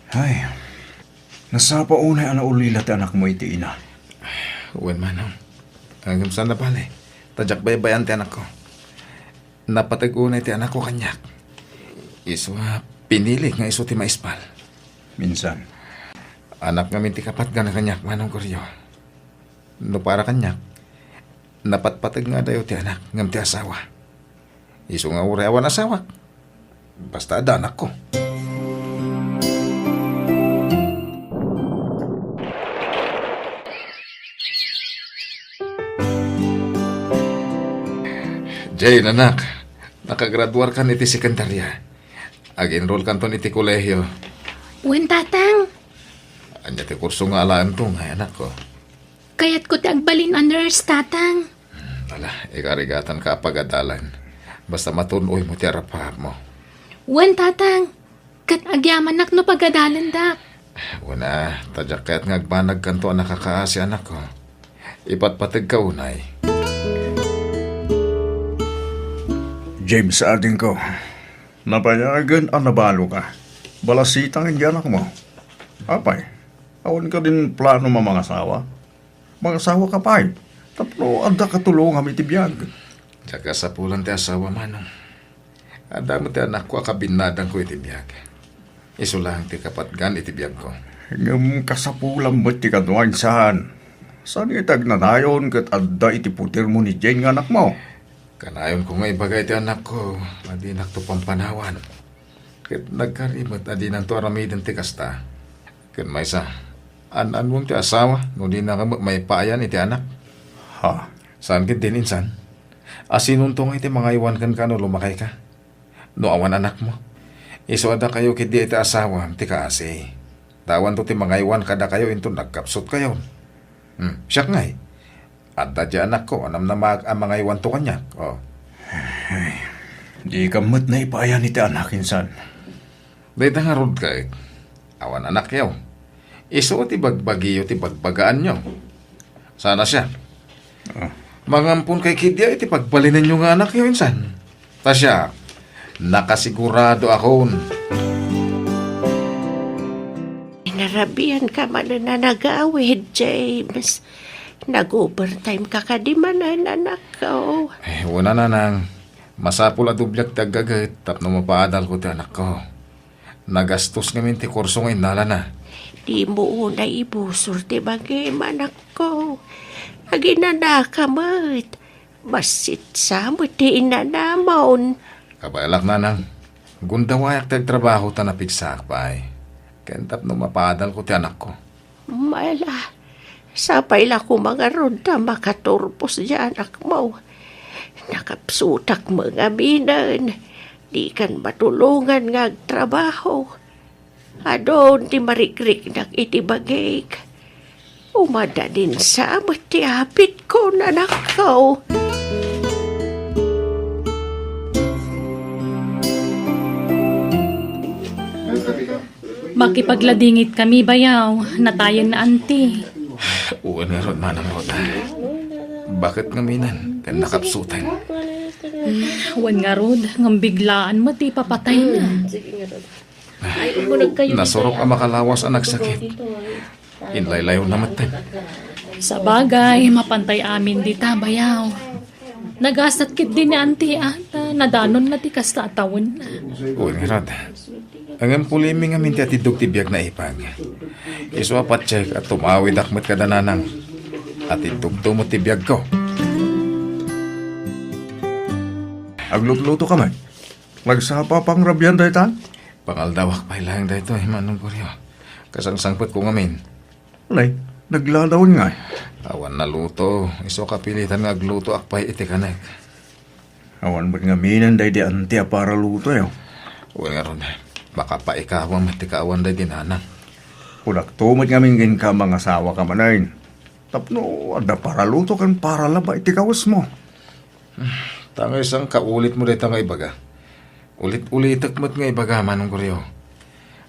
Ay, nasapa unay ana ulila ti anak mo iti ina.
Uwan manong. Agam saan na pala. Tajak baybayan ti anak ko. napatag-unay ti anak ko kanyak. Iso pinili nga iso ti maispal.
Minsan.
Anak nga minti kapat nga na kanyak manong kuryo. No para kanyak, napatpatag nga dayo ti anak ngam ti asawa. Iso nga ureawan asawa. Basta ada anak ko. Jane, anak, nakagraduar kan iti sekundarya. Ag-enroll kan ton iti kolehyo.
Wen tatang,
Anya ti kurso nga alaan to nga anak ko.
kayat ko ti agbalin a nurse tatang.
Wala, ikarigatan ka pagadalan. Basta matunoy mo ti arapahap mo.
Wen tatang, kat agyaman nak no pagadalan dak.
Una, tadyak kaya't ngagbanag kanto ang nakakaasi anak ko. Ipatpatag ka unay.
James, ading ko. Napayagan ang nabalo ka. Balasitang hindi anak mo. Apay, awan ka din plano mamangasawa. Mangasawa ka pa Tapno, anda katulong kami tibiyag.
Tsaka sa pulan ti asawa manong. Ada mo ti anak ko akabinadang ko itibiyag. Iso lang ti kapatgan itibiyag ko.
Ngam kasapulam mo ti kanuan saan. Saan itag nanayon kat adda iti putir mo ni Jane nga anak mo?
Kanayon ko nga ibagay ti anak ko. Madinak to pampanawan. Kat nagkarimot adi nang to aramidin ti kasta. Kat may sa an-an mong ti asawa. No di na ka may paayan iti anak.
Ha?
Saan kit din insan? Asinuntong iti mga iwan kan ka no lumakay ka. No awan anak mo. Iso ada kayo kit di iti asawa ti kaasi. Tawan to ti mga iwan kada kayo into nagkapsot kayo. Siyak nga Adda di anak ko, anam na ang mga iwan to kanyak. Oh.
Di ka mat na ipayan iti anak insan.
Dahil nga rod ka awan anak yaw. Iso ti bagbagiyo ti bagbagaan nyo. Sana siya. Mangampun kay Kidya iti pagbalinin nyo nga anak yaw insan. Ta siya, nakasigurado akon.
Narabian ka man na nag-awid, James. Nag-overtime ka kadimanan, anak ko.
Una na nang masapul a dubyak tagagat tapno mapaadal ko ti anak ko. Nagastos ngamin ti kurso ngayon nala na.
Di mo una ibusor ti bagay, anak ko. Aginana ka mat. Basit sa mo ti inanamon.
Kabailak na nang gundawayak tag trabaho ta napigsak pa Kentap no mapaadal ko ti anak ko.
Mala, sapay la ko mga ronda makaturpos di anak mo. Nakapsutak mga minan, di kan matulungan nga trabaho. Adon ti marikrik nak iti bagay. Umada din sa amat ti hapit ko na nakaw.
Makipagladingit kami bayaw, natayan na anti.
Uwan nga ron manang ron. Bakit ngaminan? Kan nakapsutan.
Wan nga rod, ngam biglaan mo ti papatay na.
Nasurok ang makalawas ang nagsakit. Inlaylayo na matan.
Sa bagay, mapantay amin di tabayaw. Nagasat kit din ni anti at nadanon na ti kasta atawon na.
Uwan nga ron. Ang pulimi nga minti at idog tibiyag na ipag. Iso apat check at tumawid akmat kadananang. At idog mo tibiyag ko.
Agluto ka man. Magsapa pang rabyan dahi tan?
Pangaldawak pa ilang dahito manong kuryo. Kasangsangpot ko ngamin.
Alay, nagladawon nga
Awan na luto. Iso kapilitan nga agluto akpay iti kanek.
Awan ba't nga minan dahi di anti para luto
Uwan nga ron. Baka pa ikawang matikaawan dahi dinanang.
Udak tumot nga mingin ka mga asawa ka manayin. Tapno, ada para luto kan para laba iti kawas mo.
Tanga isang kaulit mo dito nga ibaga. Ulit-ulitak mo't nga ibaga manong kuryo.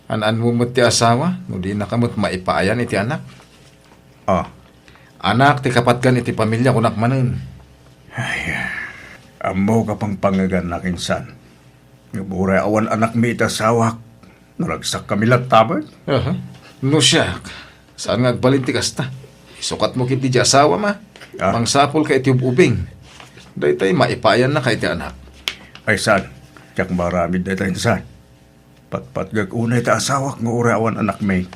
An mo mo't ti asawa, no di nakamot maipaayan iti anak. Anak, ti kapatgan iti pamilya kunak manen.
Amo ka pang pangagan na kinsan. Ngaburay awan anak mi itasawak. Nalagsak kami lataban.
No siyak. Saan nga agbalin ti kasta? Isukat mo kiti di asawa ma. Pangsapol ka iti ubing. Dahil tayo maipayan na kay ti anak.
Ay san, tiyak maramid na tayo san. Patpat gag unay ta asawak nga urawan anak may.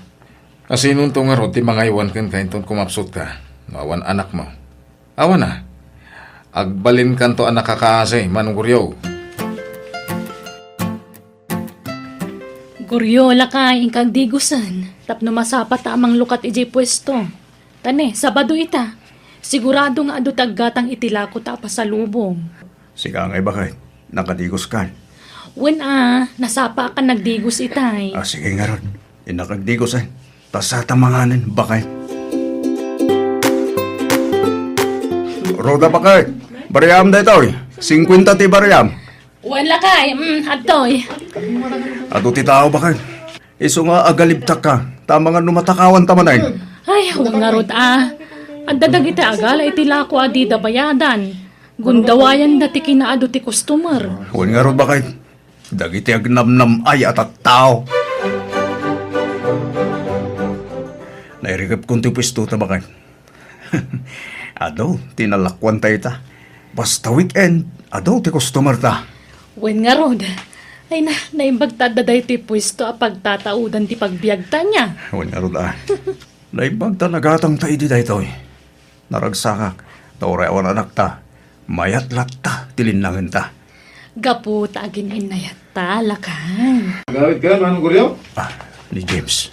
Asinon to nga rod, ti mga iwan kan kain ton kumapsot ka. Awan anak mo. Awan na. Agbalin kan to anak kakase, manunguryo.
Guryola ka, ingkang digusan. Tapno masapat amang lukat iji pwesto. Tane, Sabado ita. Sigurado nga adu taggatang itilako ta pa sa lubong.
Siga ngay bakit? Nakadigos kan.
Wen nasapa ka nagdigos itay.
Sige nga ron. Inakagdigos ay. Tasata manganin bakit? Roda bakit? Bariam da ito 50 ti bariam.
Wen lakay, adtoy.
Ato ti tao bakit? Iso nga agalibtak ka. Tama nga numatakawan tamanay.
Ay, huwag nga rod Ang dadag iti agala itilako adida bayadan. Gundawayan dati kinaado ti customer.
Huwag nga ron bakit? Dagiti agnamnam ay at at tao. Nairigap kong ti pwesto ta bakit? Ado, tinalakwan tayo ta. Basta weekend, ado ti customer ta.
Wen nga rod. Ay naimbagtad da ti pwesto a pagtataudan ti pagbiagta niya.
Huwag nga ron Naibag ta nagatang tayo di daytoy. Naragsakak, taurewan anak ta. Mayat ta, tilinangin ta.
Gapu tagin inayat ta, lakay.
Gawit ka, manunguryo?
Ni James.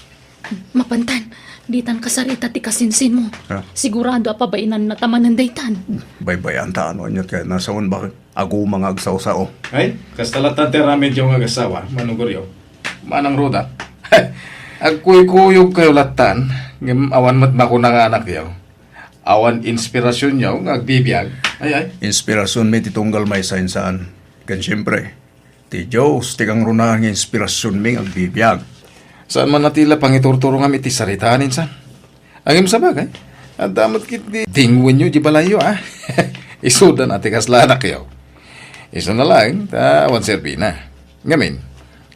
Mapantan, ditan kasarita ti kasinsin mo.
Ha?
Sigurado apabainan na tamanan daytan.
Baybayan ta ano niya kaya nasaon bakit? Ako mga agsaw-sao.
Ay, kastalatan ti ramen yung agasawa, manunguryo. Manang roda. Agkuy-kuyog kayo latan. Ngam awan mat makuna nga anak yaw. Awan inspirasyon yaw nga agbibiyag. Ay.
Inspirasyon may titunggal may sainsaan. Kan siyempre, ti Diyos, tigang runang inspirasyon may agbibiyag.
Saan man natila pangiturturo nga iti saritaan insan? Angim sa bagay. Ang damat kit di tingwin nyo di balayo Isudan ati kaslanak yaw. Isa na lang, awan serbina. Ngamin,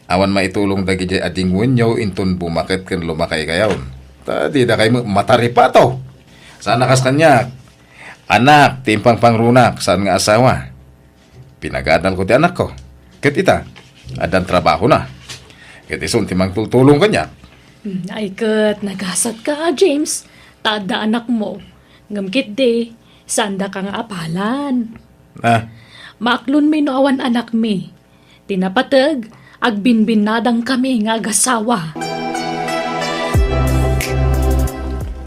awan maitulong dagi di adingwin nyo inton bumakit kan lumakay kayaw. Di da kayo mataripato. Saan nakas kanya? Anak, timpang pangrunak, saan nga asawa? Pinag-aadal ko ti anak ko. Kat ita, adan trabaho na. Kat isun timang tultulong kanya.
Ay kat, nagasat ka, James. Tada anak mo. Ngamkit de, sanda ka nga apalan. Maaklon may noawan anak mi. Tinapatag, agbinbinadang kami nga agasawa.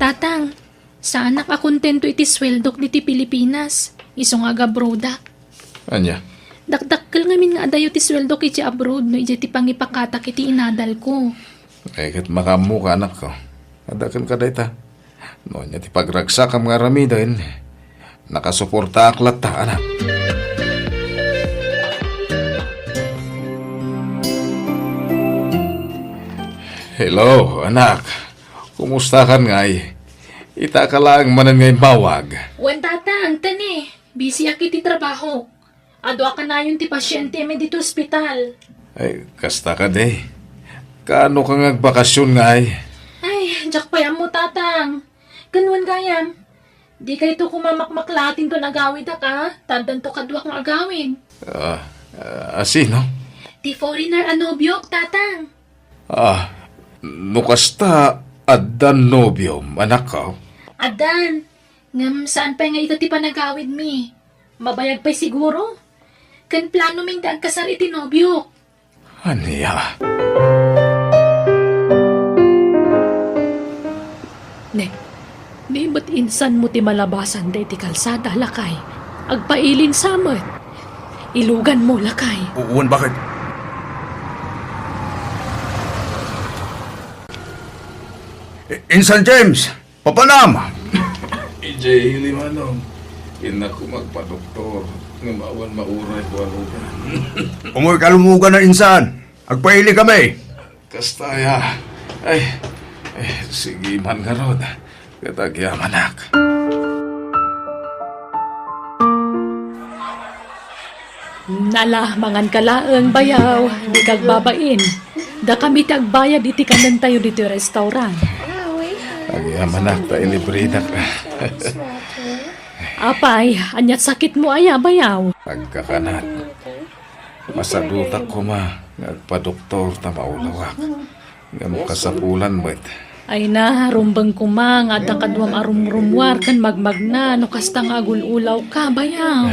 Tatang, sa anak akontento iti sweldok diti Pilipinas. Iso nga abroad.
Anya?
Dakdakkel ngamin nga adayo ti sweldok iti abroad no iti pangipakatak iti inadal ko.
Ay kat makamu ka anak ko. Adakan ka dayta. No niya ti pagragsak ang mga ramidain. Nakasuporta aklat ta anak. Hello, anak. Kumusta kan ngay? Ita ka lang manan ngay bawag.
Wan tatang, tani. Busy aki ti trabaho. Ado ka na yun ti pasyente may dito ospital.
Ay, kasta ka de. Kaano ka ngagbakasyon ngay?
Ay, jak pa yan mo tatang. Ganwan gayam. Di kayo to kumamakmaklatin to nagawid ka. Tandan to kadwa kang agawin.
Sino?
Ti foreigner anobyok, tatang.
Nukasta adan nobyom, anak ko.
Adan, ngam saan pa nga ito ti panagawid mi? Mabayag pa'y siguro? Kan plano ming daan kasar iti nobyo.
Aniya?
Ne ba't insan mo ti malabasan da iti kalsada, lakay? Agpailin samot. Ilugan mo, lakay.
Uwan bakit? Insan James! Papanam!
EJ Limanong, ina ko magpa-doktor. Ngamawan mauray ko alugan.
Umuwi kalumugan na insan. Agpaili kami.
Kastaya. Ay, sige man nga rod. Katagyam anak.
Nalamangan kalaang bayaw, di kag babain. Da kami tagbayad iti kanan tayo dito restaurant.
Kagyam anak, tayo librida ka.
Apay, anyat sakit mo aya bayaw.
Pagkakanat. Masadutak ko nagpa-doktor ta maulawak. Nga makasapulan mo't.
Ay na, rumbang kumang at ang kadwam arumrumwar kan magmagna no kastang agululaw ka, bayaw.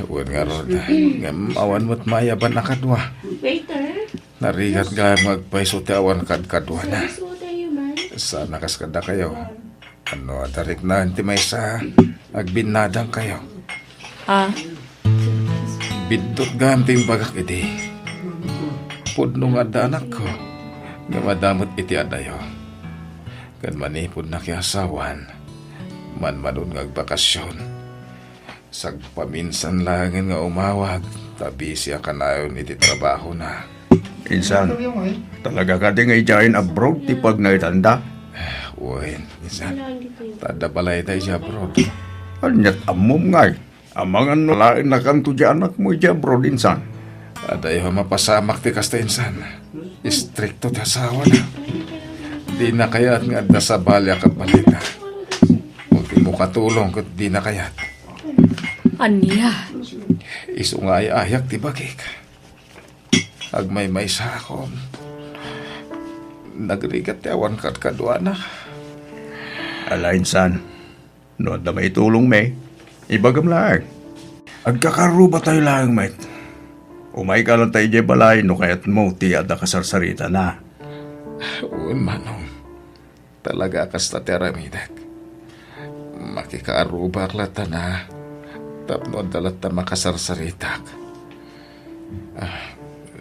Huwag nga ron. Nga awan mo't mayaban na kadwa.
Waiter,
Narigat nga magpaiso ti awan kadwa na.
what are you, man?
Sana kaskada kayo. Ano, tarik na ti may sa agbinadang kayo.
Ha?
Bidot ganting bagak iti. Pudno nga da anak ko. Nga madamot iti adayo. Kan manipod na kiasawan. Manmanon nga agbakasyon. Sagpaminsan langin nga umawag. Tabi siya kanayon iti trabaho na.
Insan, talaga ka di nga ijayin abroad ti pag naitanda.
Uwin, minsan. Tada balay tayo siya bro.
Anyat amom ngay. Amang ano lain na kanto di anak mo di abroad, insan.
Adayo mapasamak ti kasta insan. Istrikto ti asawa na. Di na kayat nga adda sa balya ka balay na. Huwag mo katulong kat di na kayat.
Anya?
Isu nga ay ayak ti bagik. Agmay-may sa akong. Nagrigat ti awan kat kadwa na.
Ala, insan. No, da may tulong may. Ibagam lang. Agkakaruba tayo lang, mate. Umay ka lang tayo di balay, no kaya't mo ti ada kasarsarita na.
Uwan manong. Talaga kasta ti aramidak. Makikaarubak lata na. Tapno dalat ta makasarsaritak.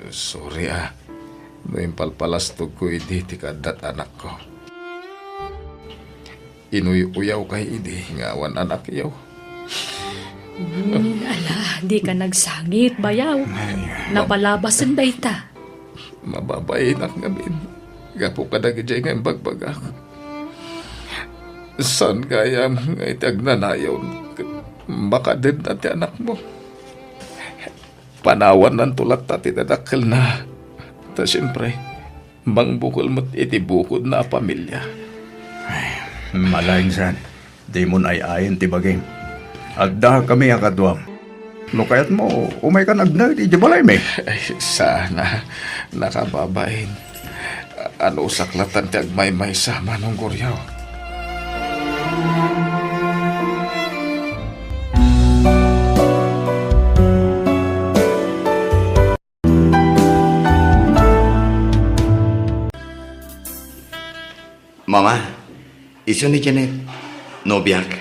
Sorry Noong palpalastog ko idi ti kadat anak ko. Inuy-uyaw kay idi ngawan anak yaw.
Ala, di ka nagsangit, bayaw. Napalabasan ba ita?
Mababay nak ngamin. Gapo ka na gijay nga bagbagak. San kaya nga itag nanayaw. Baka din natin anak mo. Panawan ng tulat tati dadakil na. Ta siyempre, mangbukol mo't itibukod na pamilya.
Malaing san. Di mo na ayayin ti bagay. Agda kami akadwam. No kaya't mo, umay ka nagnag, di balay may.
Ay, sana nakababain. Ano saklatan ti agmay-may sa manong guryaw.
Mama, iso ni Janet. Nobiak.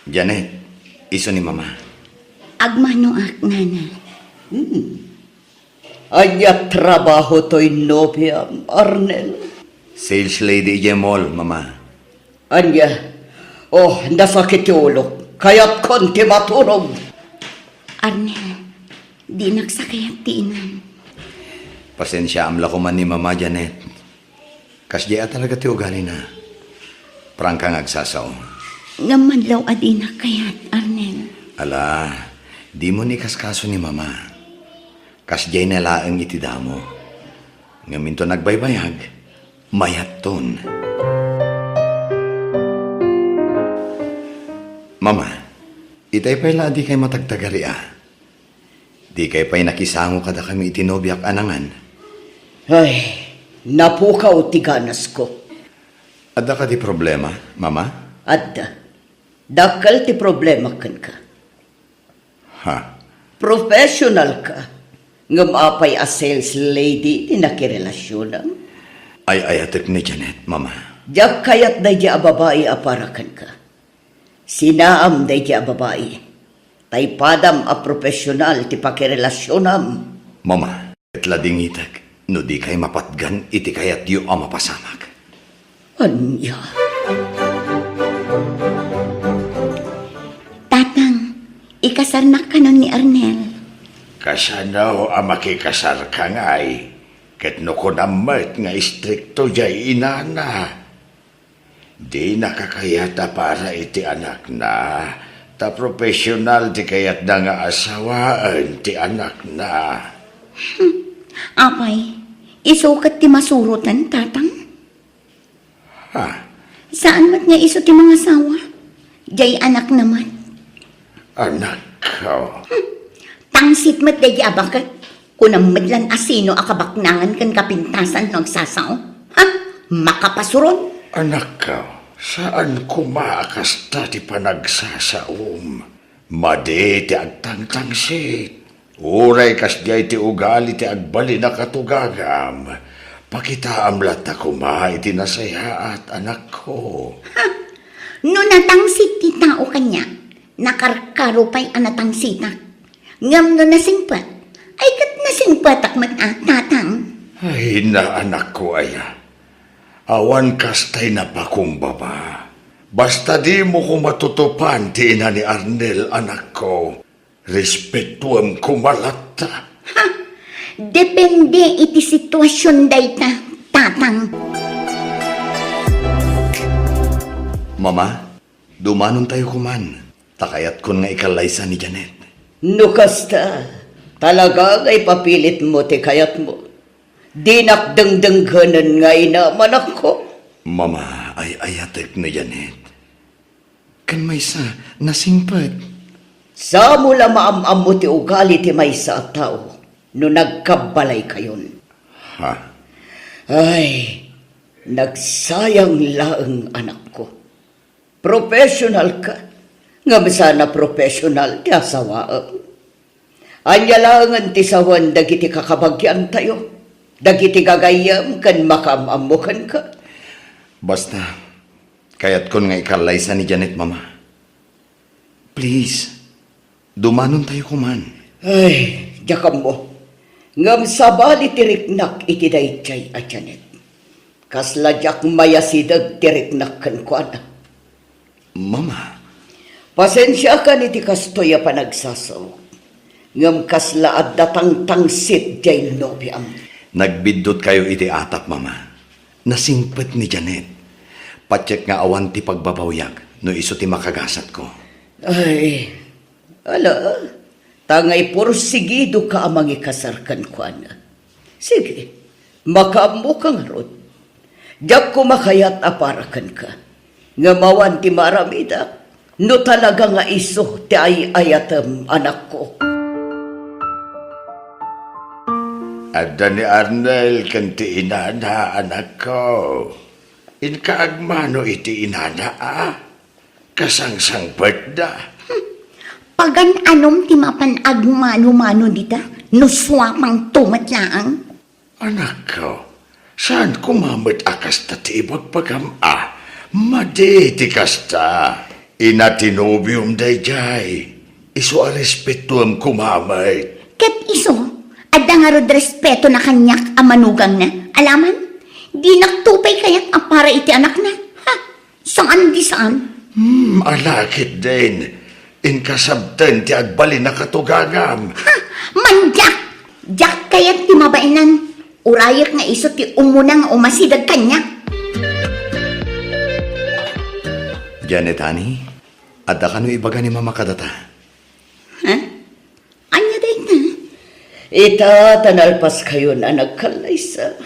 Janet, iso ni Mama.
Agmano ak, nana.
Anya trabaho to'y nobya, Arnel.
Sales lady Jemol, Mama.
Anya, nasakit yung ulo. Kaya't konti maturog.
Arnel, di nagsakayat tiinan.
Pasensya amla ko man ni Mama Janet. Kasya talaga ti ugali na. Prangka ngagsasaw.
Nga madlaw adina kayat, Arnel.
Ala, di mo ni kaskaso ni Mama. Kasya na laang iti damo. Nga minto nagbaybayag, mayat ton. Mama, itay pa'y di kay matagtagari Di kay pa'y nakisango kada kami itinobyak anangan.
Ay, napukaw tiganas ko.
Adda ka di problema, Mama?
Adda, dakal ti problema kan ka.
Ha?
Professional ka. Nga maapay a sales lady ti nakirelasyonan.
Ay ayatek ni Janet, Mama.
Diyak kayat na di a babae aparakan ka. Sinaam na di a babae. Taypadam a profesional ti pakirelasyonan.
Mama, etlading itek. No di kay mapatgan, iti kayat yu ang mapasamak.
Anya?
Tatang, ikasar na ka nun ni Arnel.
Kasanaw ang makikasar ka nga'y. Ket no ko namat nga istrikto jay inana. Di nakakayata para iti anak na. Ta profesional ti kayat na nga asawaan ti anak na.
Apay, isukat ti masurutan, tatang.
Ha?
Saan mat nga iso ti mga sawa? Jay anak naman.
Anak ko.
Tangsit mat day abakat. Kunang madlan asino akabaknangan kan kapintasan ng sasao. Ha? Makapasuron?
Anak ka, saan kumaakas ta ti panagsasaom? Madi ti agtangtangsit. Uray kas diay ti ugali ti agbali na katugagam. Pakitaam lata kuma iti nasayaat, anak ko.
No natangsit ti tao kanya, nakarkaro pa'y anatangsita. Ngam no nasingpat, ay kat nasingpatak tatang.
Ay na, anak ko aya. Awan kastay na pakumbaba. Basta di mo ko matutupan ti ina ni Arnel, anak ko. Respetuam kumalata.
Depende iti sitwasyon dayta, tatang.
Mama, dumanon tayo kuman. Takayat kon nga ikalaysa ni Janet.
No kasta, talaga ay papilit mo ti kayat mo. Di nakdengdengganan nga inaman ako.
Mama, ay ayatek ni Janet. Kan may sa nasingpad.
Sa mula maamam mo ti ugali ti may sa tao no nagkabalay kayon.
Ha?
Ay, nagsayang laeng anak ko. Professional ka. Nga sana professional ti asawaam. Anya langan ti sawan dagiti kakabagyan tayo. Dagiti gagayam kan makamamukan ka.
Basta, kayat kon nga ikalaysa ni Janet, Mama. Please, dumanon tayo kuman.
Ay, jakam mo. Ngam sabali tiriknak iti dayjay a Janet. Kasladyak mayasidag tiriknak kan kuana.
Mama,
Pasensya ka ni ti kastoy a panagsasaw. Ngam kasla at datang tangsit jay nobyam.
nagbidot kayo iti atap, Mama. Nasingpet ni Janet. Patsek nga awan ti pagbabawyak no iso ti makagasat ko.
Ay, ala, tangay porsigido ka amang ikasarkan kuana. Sige, makaammo kang rod. Diyak ko makayat aparakan ka. Nga mawan ti maramida, no talaga nga iso ti ay ayatem anak ko.
Adda ni Arnel kan ti inana, anak ko. Inkaagmano iti inana, kasangsang da.
Pagan anom ti mapan agmano-mano dita, no swapang tumatlaang.
Anak ko, saan kumamit akas ta ti ibagpagam, Madi ti kasta. Inatinobium dayjay. Iso a respetuam kumamit.
Ket iso, adda nga rod respeto na kanyak amanugang na. Alaman, di nagtupay kaya't para iti anak na. Ha? Saan di saan?
Alakit din. Inkasabten ti agbali na katugagam.
Ha? Manjak! Jak kaya't ti mabainan. Urayak nga iso ti umunang umasidag kanyak.
Janet, honey, adda ka no ibaga ni Mama kadata.
Ha? Anya day na?
Ita tanalpas kayo na nagkalaysa.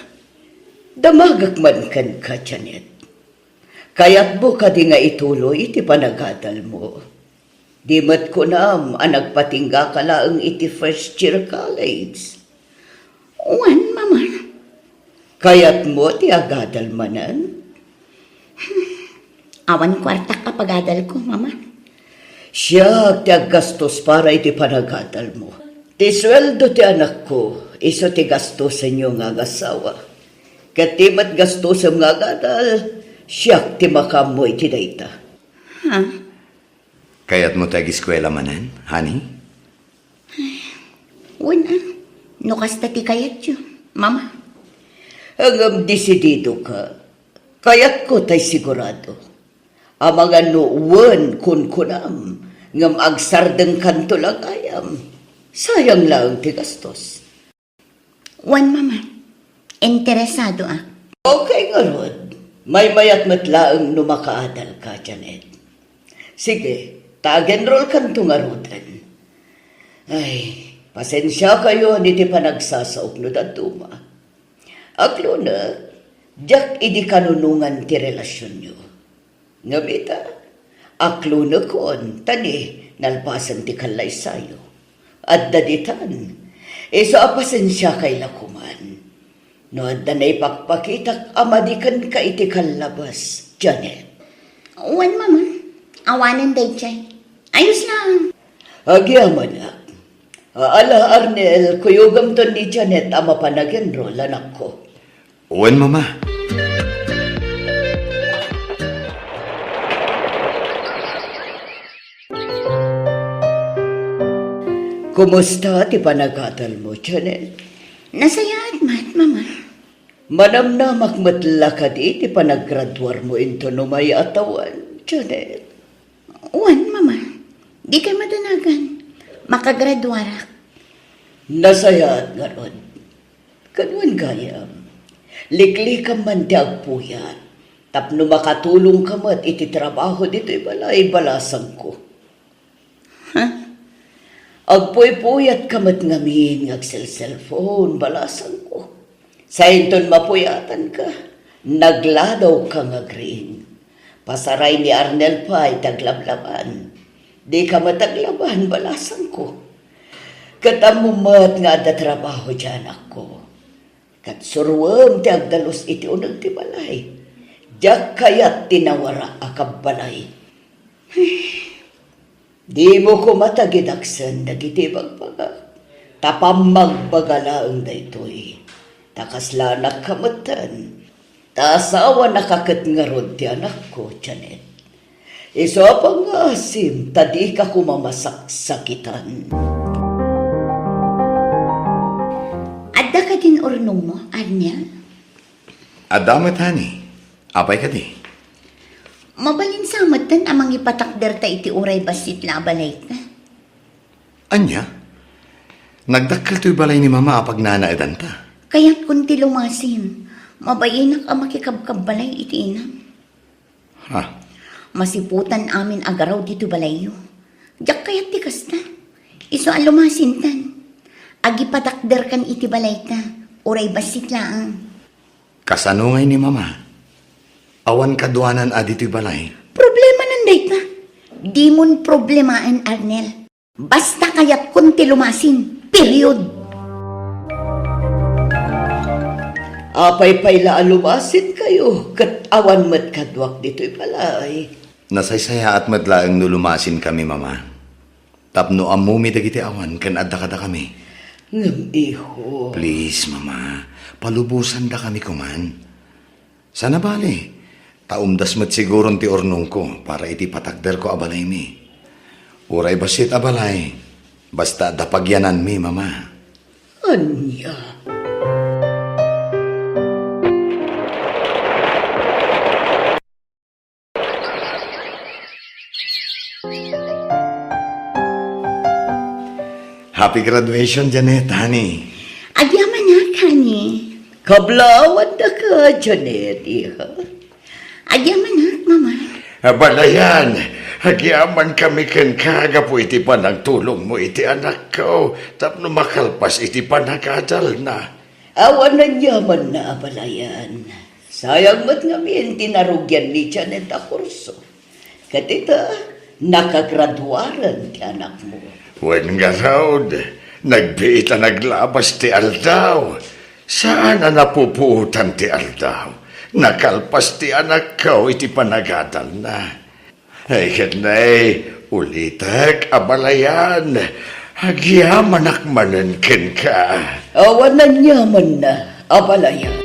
Damagak man kan ka, Janet. Kaya't mo ka di nga ituloy iti panagadal mo. Di mat ko nam ang nagpatingga ka laang iti first year college.
Uwan, mama.
Kaya't mo ti agadal manan.
Awan kwarta kapagadal ko, mama.
Siya ti aggastos para iti panagadal mo. Ti sweldo ti anak ko, iso ti gastos sa inyo nga agasawa. Kat ti mat gastos sa nga agadal, siya ti makamoy ti dayta.
Ha?
Kaya't mo tag-eskwela manan, honey?
Una, no kasta ti kayat yun, mama.
Hanggang desidido ka, kaya't ko tay sigurado. Ang mga nuwan kun kunam, ngam agsardeng kanto lang ayam. Sayang lang ti gastos.
Uwan, mama. Interesado ah.
Okay nga Rod, may mayat matlaang numakaadal ka, Janet. Sige, tag-enroll kanto nga Rodan. Ay, pasensya kayo ni ti panagsasaok no datuma. Aklo na, jak idi kanunungan ti relasyon nyo. Ngabita, aklo na kon, tani, nalpasan ti kalay sayo. At daditan, Iso pasensya kay lakuman. No, danay pakpakitak amadikan ka iti kalabas, Janet.
Uwan, mama. Awanan day chay. Ayos lang.
Agyaman na. Ala Arnel, kuyugam to ni Janet ama panagenrol, anak ko.
Uwan, Mama.
Kumusta ti panagatal mo, Janet?
Nasayat, mama.
Manamnamak matla ka di ti panaggraduar mo into numay atawan, Janet.
Uwan, mama. Di kay madanagan. Makagraduarak.
Nasayat nga ron. Kanwan gayam. Likli ka man ti agpuyat. Tapno makatulong ka mat iti trabaho dito balay balasang ko. Agpuy-puyat ka mat ngamin cellphone balasang ko. Sa inton mapuyatan ka, nagladaw ka nga green. Pasaray ni Arnel pa ay taglablaban. Di ka mataglaban balasang ko. Katamumat nga da trabaho dyan ako. Kat surwam ti agdalos iti unag ti balay. Diyak kayat tinawara akab balay. Di mo ko matagidaksan dagiti bagbaga. Tapam magbagalaang daytoy. Takaslanak kamatan. Tasawa nakakat nga rod ti anak ko, Janet. Iso pang asim, tadi ka kumamasaksakitan.
Adda ka din urnong mo, Arnel?
Adamat, honey. Apay ka di.
Mabalin sa amatan amang ipatakder ta iti uray basit labalay ka.
Anya? Nagdakkel to'y balay ni Mama apag nanaadan ta.
Kaya't kunti lumasin, mabayinak ang makikabkabalay iti inam.
Ha?
Masiputan amin agaraw dito balayo. Diyak kaya't tikas na. Iso ang lumasintan. Agipatakder kan iti balay ka, uray basit laang.
Kasanungay ni Mama. Awan kaduanan adito'y balay.
Problema nanday ka. Di mon problemain, Arnel. Basta kaya't kunti lumasin. Period.
Apay payla alumasin kayo, kat awan mat kadwak dito'y balay.
Nasaysaya at madlaang nulumasin kami, Mama. Tapno amumi dagiti awan kan adda kada kami.
Ngam iho.
Please, Mama. Palubusan da kami kuman. Sana bali. Taumdas mat siguron ti ornong ko para iti patakder ko abalay mi. Uray basit abalay. Basta dapagyanan mi, Mama.
Anya.
Happy graduation, Janet, honey.
Agyaman na, kani.
Kablawan na ka, Janet, iha.
Agyaman na, mama.
Balayan, hagyaman kami ken kaga po iti panagtulong mo iti anak ko. Tapno makalpas iti panagadal na.
Awan na yaman na abalayan. Sayang mat ngamin tinarugyan ni Janet a kurso. Katita, nakagraduaran ti anak mo.
Wen nga raod, nagbiita naglabas ti aldaw. Saan na napupuutan ti aldaw? Nakalpas ti anak ko iti panagadal na. Ay kanay, ulitak abalayan. Hagyaman akmanen ken ka.
Awan na yaman na abalayan.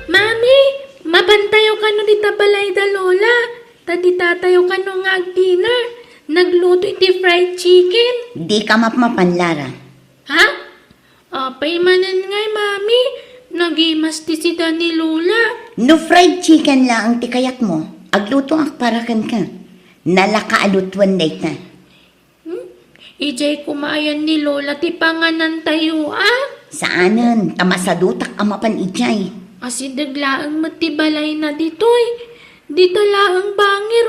Mami, mabantayo ka no di tabalay da lola. Tadi tatayo ka no nga ag-dinner. Nagluto iti fried chicken.
Di ka mapmapanlara.
Ha? Apay manan ngay, mami. Nagimas ti sida ni lola.
No fried chicken lang ang tikayat mo. Agluto ang parakan ka. Nalakaalutuan day ka.
Ijay kumayan ni lola ti panganan tayo
Saanan, tamasadutak amapan ijay.
Asi daglaang matibalay na ditoy. Dito laang bangir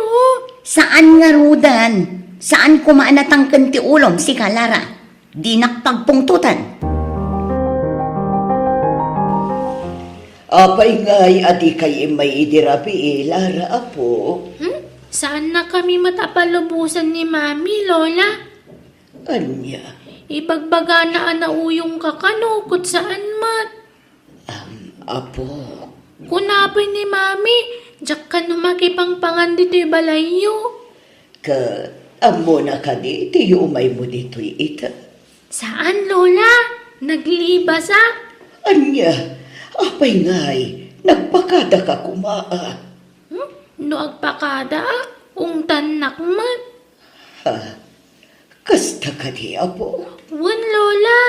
Saan nga rudan? Saan kumaanatang kanti ulom si Kalara? Di nakpagpungtutan.
Apay ngay adi kay may idirapi Lara apo.
Saan na kami matapalubusan ni mami, lola?
Anya,
Ibagbaga na uyong kakanukot saan mat.
apo,
Kunapay ni mami, jak ka numakipangpangan dito'y balayo.
amo na ka di, tiyo umay mo dito'y ita.
Saan, Lola? Naglibas ah?
Anya, apay ngay, nagpakada ka kumaa.
No agpakada ah? Ungtan nakmat.
Kasta ka di, apo.
Wan, Lola.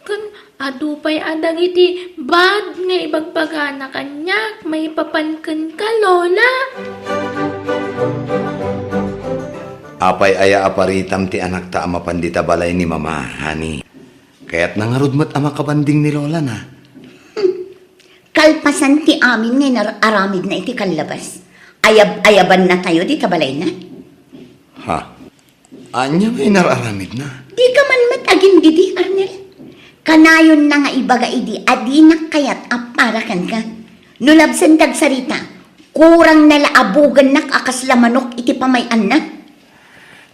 Kan adupay adag iti bad nga ibagbaga na kanyak. May papankan ka, Lola.
Apay aya aparitam ti anak ta ama pandita balay ni mama, hani. Kaya't nangarudmat ama kabanding ni Lola na.
Kalpasan ti amin nga aramid na iti kalabas. Ayaban na tayo di kabalay na.
Ha? Anya may nararamid na.
Di ka man matagin gidi, Arnel. Kanayon na nga ibaga idi, adinak kayat aparakan ka. Nulabsan tag sarita, kurang nalaabugan nak akas lamanok iti pamayan na.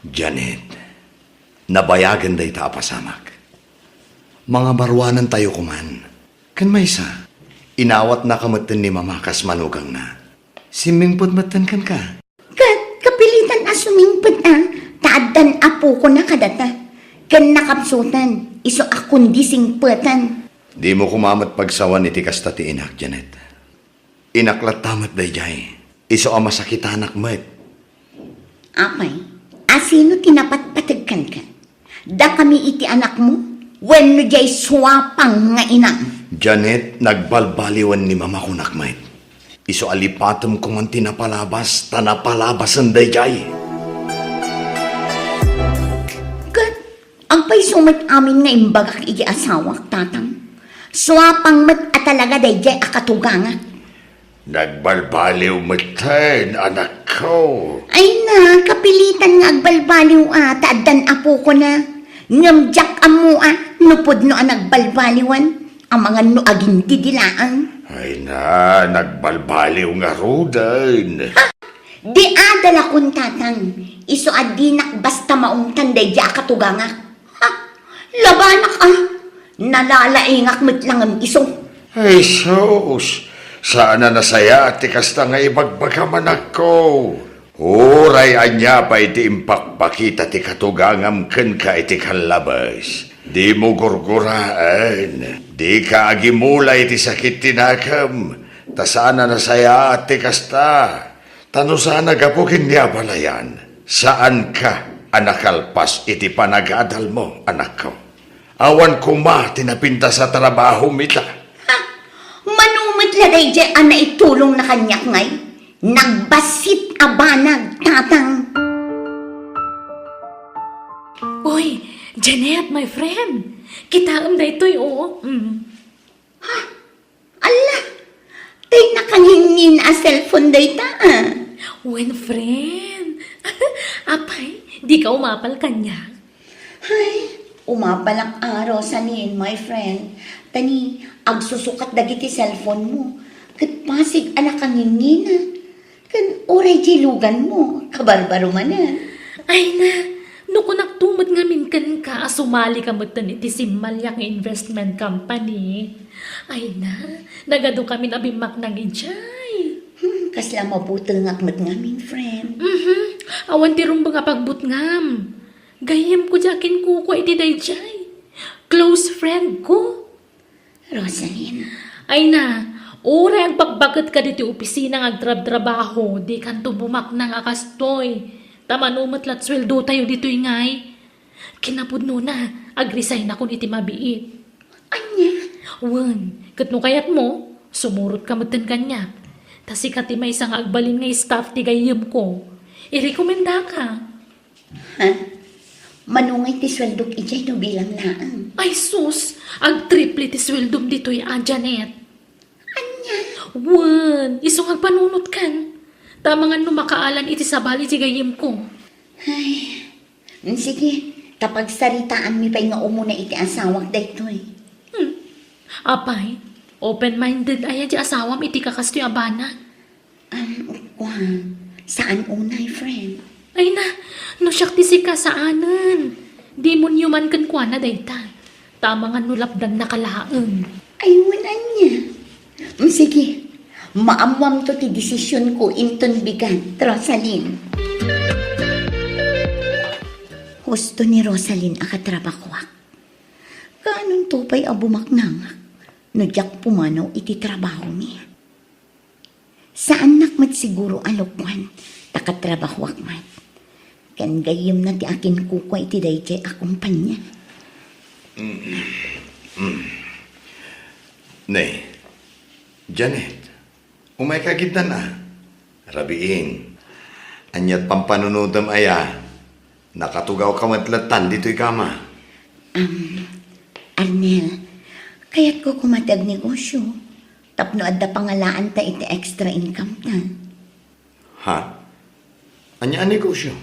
Janet, nabayagan day ta apasamak. Mga barwanan tayo kuman. Kan may isa, inawat na kamatan ni mama kas manugang na. Simingpot matan kan ka.
Kapilitan asumingpot taadan apo ko na kadata. Kan nakapsutan, iso akong dising petan.
Di mo kumamat pagsawan iti kasta ti inak, Janet. Inaklat tamat day jay. Iso ang masakit anak met.
Apay, asino tinapatpatagkan ka? Da kami iti anak mo, when no jay swapang nga inang.
Janet, nagbalbaliwan ni mama kunak met. Iso alipatom kung ang tinapalabas, tanapalabasan day jay.
Ang pay sumat amin nga imbagak iti asawak, tatang. Swapang mat at talaga day jay akatuganga.
Nagbalbaliw meten, anak ko.
Ay na, kapilitan nga agbalbaliw taadan apo ko na. Ngamjak amo nupod no nagbalbaliwan. Ang mga no aging didilaan.
Ay na, nagbalbaliw nga rudan.
Di adala kun tatang. Iso adinak basta maong tanday di akatuganga. Labanak nalalaingak met lang ang iso.
Ay sus, sana nasaya at kasta nga ibagbagaman ako. Uray anya pa iti impakpakita ti katugangam ken ka iti kalabas. Di mo gurguraan, di ka agimulay ti sakit tinakam. Ta sana nasaya at kasta. Tano sana gapukin niya balayan. Saan ka anakalpas iti panagadal mo, anak ko? Awan kuma tinapinta sa trabaho mita.
Manumit lagay di itulong na kanyak ngay. Nagbasit abanag, tatang.
Uy, Janet, my friend. Kitaam da ito'y oo.
Ala, tay nakangingin a cellphone day ta
When friend. Apay, di ka umapal kanya.
Ay, umapalang araw sa nin, my friend. Tani, agsusukat dagiti cellphone mo. Kat pasig anak kangingin Kan oray jilugan mo, kabarbaro manan.
Ay na, no kung nagtumad nga minkan ka, sumali ka matan iti Simmalyak Investment Company. Ay na, nagado kami nabimak ng ijay.
Kasla mabutal nga akmat ngamin, friend.
Awan ti rumba nga pagbutngam. Gayem ko jakin kuko iti dayjay. Close friend ko.
Rosalyn,
Ay na, oray ang pagbagat ka dito opisina ng agtrab-trabaho, di kan tubumak ng akastoy. Tamanumat lat sweldo tayo dito ingay. Kinapudno na, agresign ako iti mabiit.
anya,
Wan, katno kayat mo, sumurot ka matan kanya. Tas ikati may isang agbalin nga staff ti gayem ko. Irekomenda ka.
ha? Manungay ti swaldok ijay no bilang laang.
Ay sus, ag-triple ti sweldom dito'y Janet.
Anya,
Wan, isong agpanunot kan. Tamangan no makaalan iti sabali ti gayem ko.
ay, sige, kapag saritaan mi pa'y nga umuna iti asawak daytoy.
Apay, open-minded aya di asawam iti kakastoy abana.
Saan unay, friend?
Ay na, no siyak ti si kasaanan. Di mo niyo man kan kwa na dayta. Tama nga nulapdan na kalaang.
Ay, wala niya. Sige, maamwam to ti desisyon ko inton bigan, Rosalyn. Husto ni Rosalyn akatrabakwak. Kaanong tupay abumaknang no diyak pumanaw iti trabaho mi. Saan nakmat siguro alokwan takatrabahwak man. Kan gayem na ti akin kukwa iti dayjay akumpanya.
Nay, Janet, umay kagid na na. Rabiin, anyat pampanunodam aya, nakatugaw ka matlatan dito'y kama.
Arnel, kaya't ko kumatag negosyo. Tapno adda pangalaan ta iti extra income ta.
Ha? Anya ang negosyo?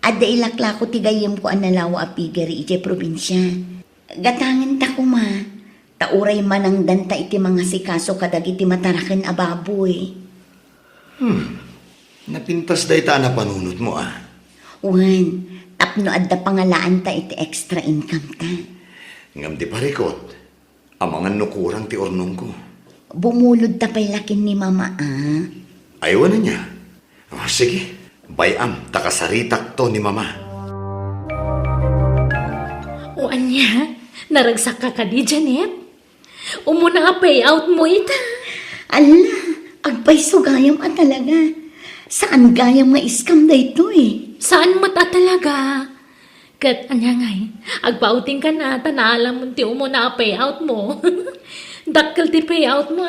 Adda ilakla ko ti gayem ko ang nalawa a pigari iti probinsya. Gatangan ta kuma. Tauray manang danta iti mga sikaso kadag iti mataraken a baboy.
Napintas day ta na panunot mo ah.
Wan, tapno adda pangalaan ta iti extra income ta.
Ngam di parikot, ang mga nukurang ti ornong ko.
Bumulod ta pa'y lakin ni mama ah.
Ayaw na niya. Oh, sige, bayam, takasaritak to ni mama.
O anya, naragsak ka di, Janet? Umuna nga payout mo ita.
Ala, agpay sugayam at talaga. Saan gayam nga iskam da ito eh?
Saan mata talaga? Kat anya ngay, agpauting ka na, tanaalam mo ti umuna payout mo. Dakkel ti payout mo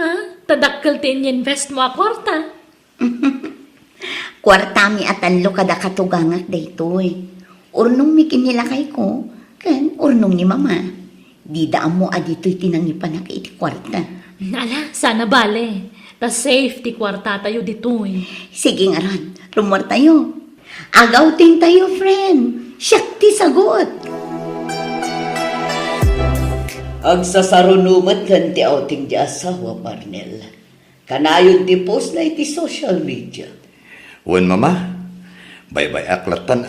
tadakkel ti invest mo a kwarta.
Kwartami at anlo kada katugangak da ito eh. Urnong mi kinilakay ko, kan urnong ni mama. Di daan mo adito'y tinangipan na iti kwarta.
Ala, sana bale. Ta safe ti kwarta tayo dito eh.
Sige nga ron, rumor tayo. Agawting tayo, friend. Siyak ti sagot.
Agsasarunumat kan ti outing di asawa, Marnel. Kanayon ti post na iti social media.
Wen mama, bye-bye aklatan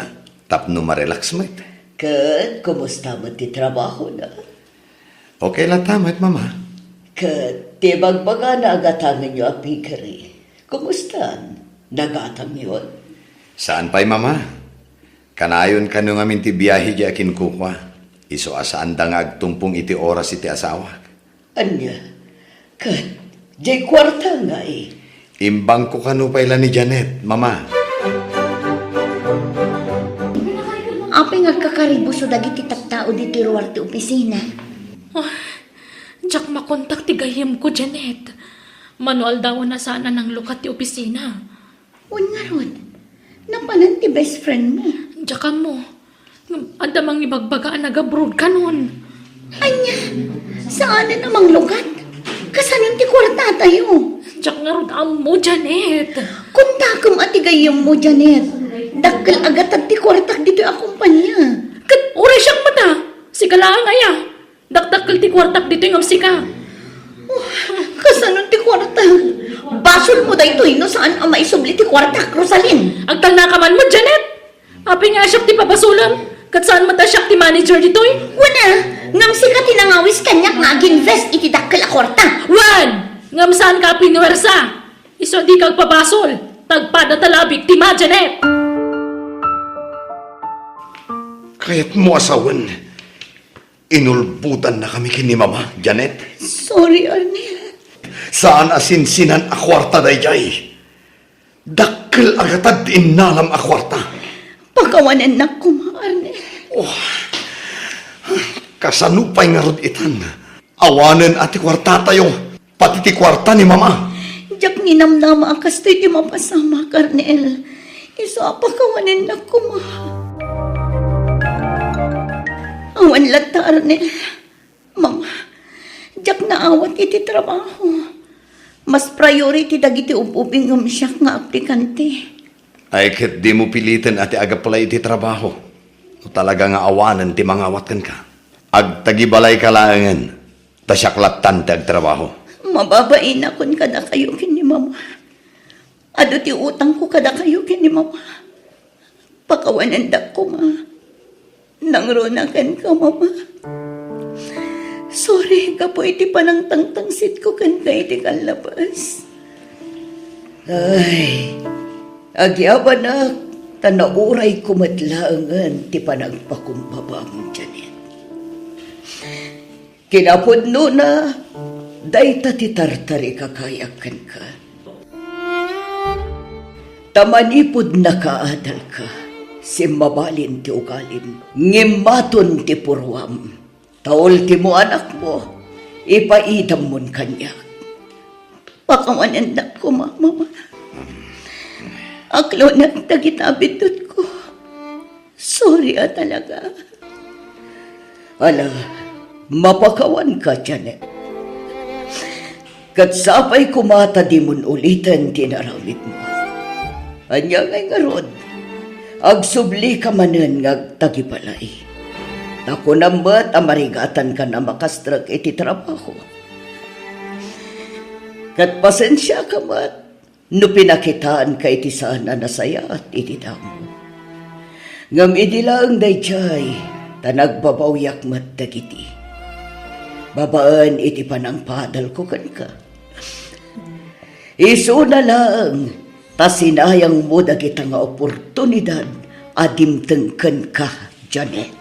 tapno marelax mo ito.
Kat, kumusta mo ti trabaho na?
Okay lang tamat mama.
Kat, ti bagbaga na agatangan nyo a pigari. Kumusta? Nagatang yun?
Saan pa'y mama? Kanayon ka nung amin ti biyahe di akin kukwa. Iso asaan da nga agtumpong iti oras iti asawa.
Anya? Kat, jay kwarta nga eh.
Imbang ko kanupay ni Janet, mama.
Apay nga kakaribo so dagiti taktao diti ruwar ti opisina.
Diyak makontak ti gayem ko, Janet. Manual daw na sana ng lukat ti opisina.
Un nga ron, napanan ti best friend mo.
Diyak mo. Adamang ibagbagaan nag-abroad ka nun.
Anya, saan na namang lugat? Kasanin ti kwarta tayo.
Diyak nga ron mo, Janet.
Kung takam ati gayam mo, Janet, dakkel agat at ti kwartak dito akumpanya.
Kat oray siyang mata. Sigalaan nga ya. Dakdakkel ti kwartak dito yung amsika.
Kasanin ti kwarta? Basol mo dahito no saan ang maisubli ti kwartak, Rosalyn?
Agtal na kaman mo, Janet. Api nga siyak ti papasulan. Kat saan mata siyak ti manager dito eh.
Wala, ngam si ka tinangawis kanyak nga ag-invest iti dakkel a kwarta.
Wan! Ngam saan ka pinuwersa? Iso di kag papasol. Tagpada talabik ti ma, Janet.
Kaya't mo asawan. Inulbutan na kami kini mama, Janet.
Sorry, Arnel.
Saan asinsinan a kwarta dayjay? Dakkel agatad inalam a kwarta.
Pagkawanan na ko, Arnel.
Kasanupay nga rod itan. Awanen ati kwarta tayo. Pati ti kwarta ni mama.
Diyak ninamnama akas to'y di mapasama, Arnel. Isa pagkawanan na ko, ma. Awan lata, Arnel. Mama, diyak naawat iti trabaho. Mas priority dagiti ububing siyak nga aplikante.
Ay ket di mo pilitin ati agapalay iti trabaho. O talaga nga awanan ti mangawat kan ka. Agtagibalay kalangan. Tasyaklatan ti agtrabaho.
Mababain akon kada kayo kini mama. Ado ti utang ko kada kayo kini mama. Pakawanan da ko, ma. Nangrunakan ka, Mama. Sorry, kapo iti panang tangtangsit ko kan ka iti kalabas. Ay, agyaba na, tanauray kumatlaangan ti panagpakumbaba mo, Janet. Kinapudno na, dayta ti tartari kakayakan ka. Tamanipod na kaadal ka, si mabalin ti ugalim, ngimaton ti purwam. Taol ti mo anak mo, ipaidam mon kanya. Pakawanan ko, Mama. Aklo na tagitabidot ko. Sorry talaga. Ala, mapakawan ka, Janet. Katsapay kumata di mon ulitan tinaramit mo. Anya ngay nga rod, agsubli ka manan ngag tagipalay. Ako nambat amarigatan ka na makastrag iti trabaho. Kat pasensya ka mat, no pinakitaan ka iti sana nasaya at iti damo. Ngam idilaang dayjay, tanagbabawiyak mat dagiti. Babaan iti panangpadal ko kan ka. Iso na lang, tasinayang mo dagita nga oportunidad adimtengken ka, Janet.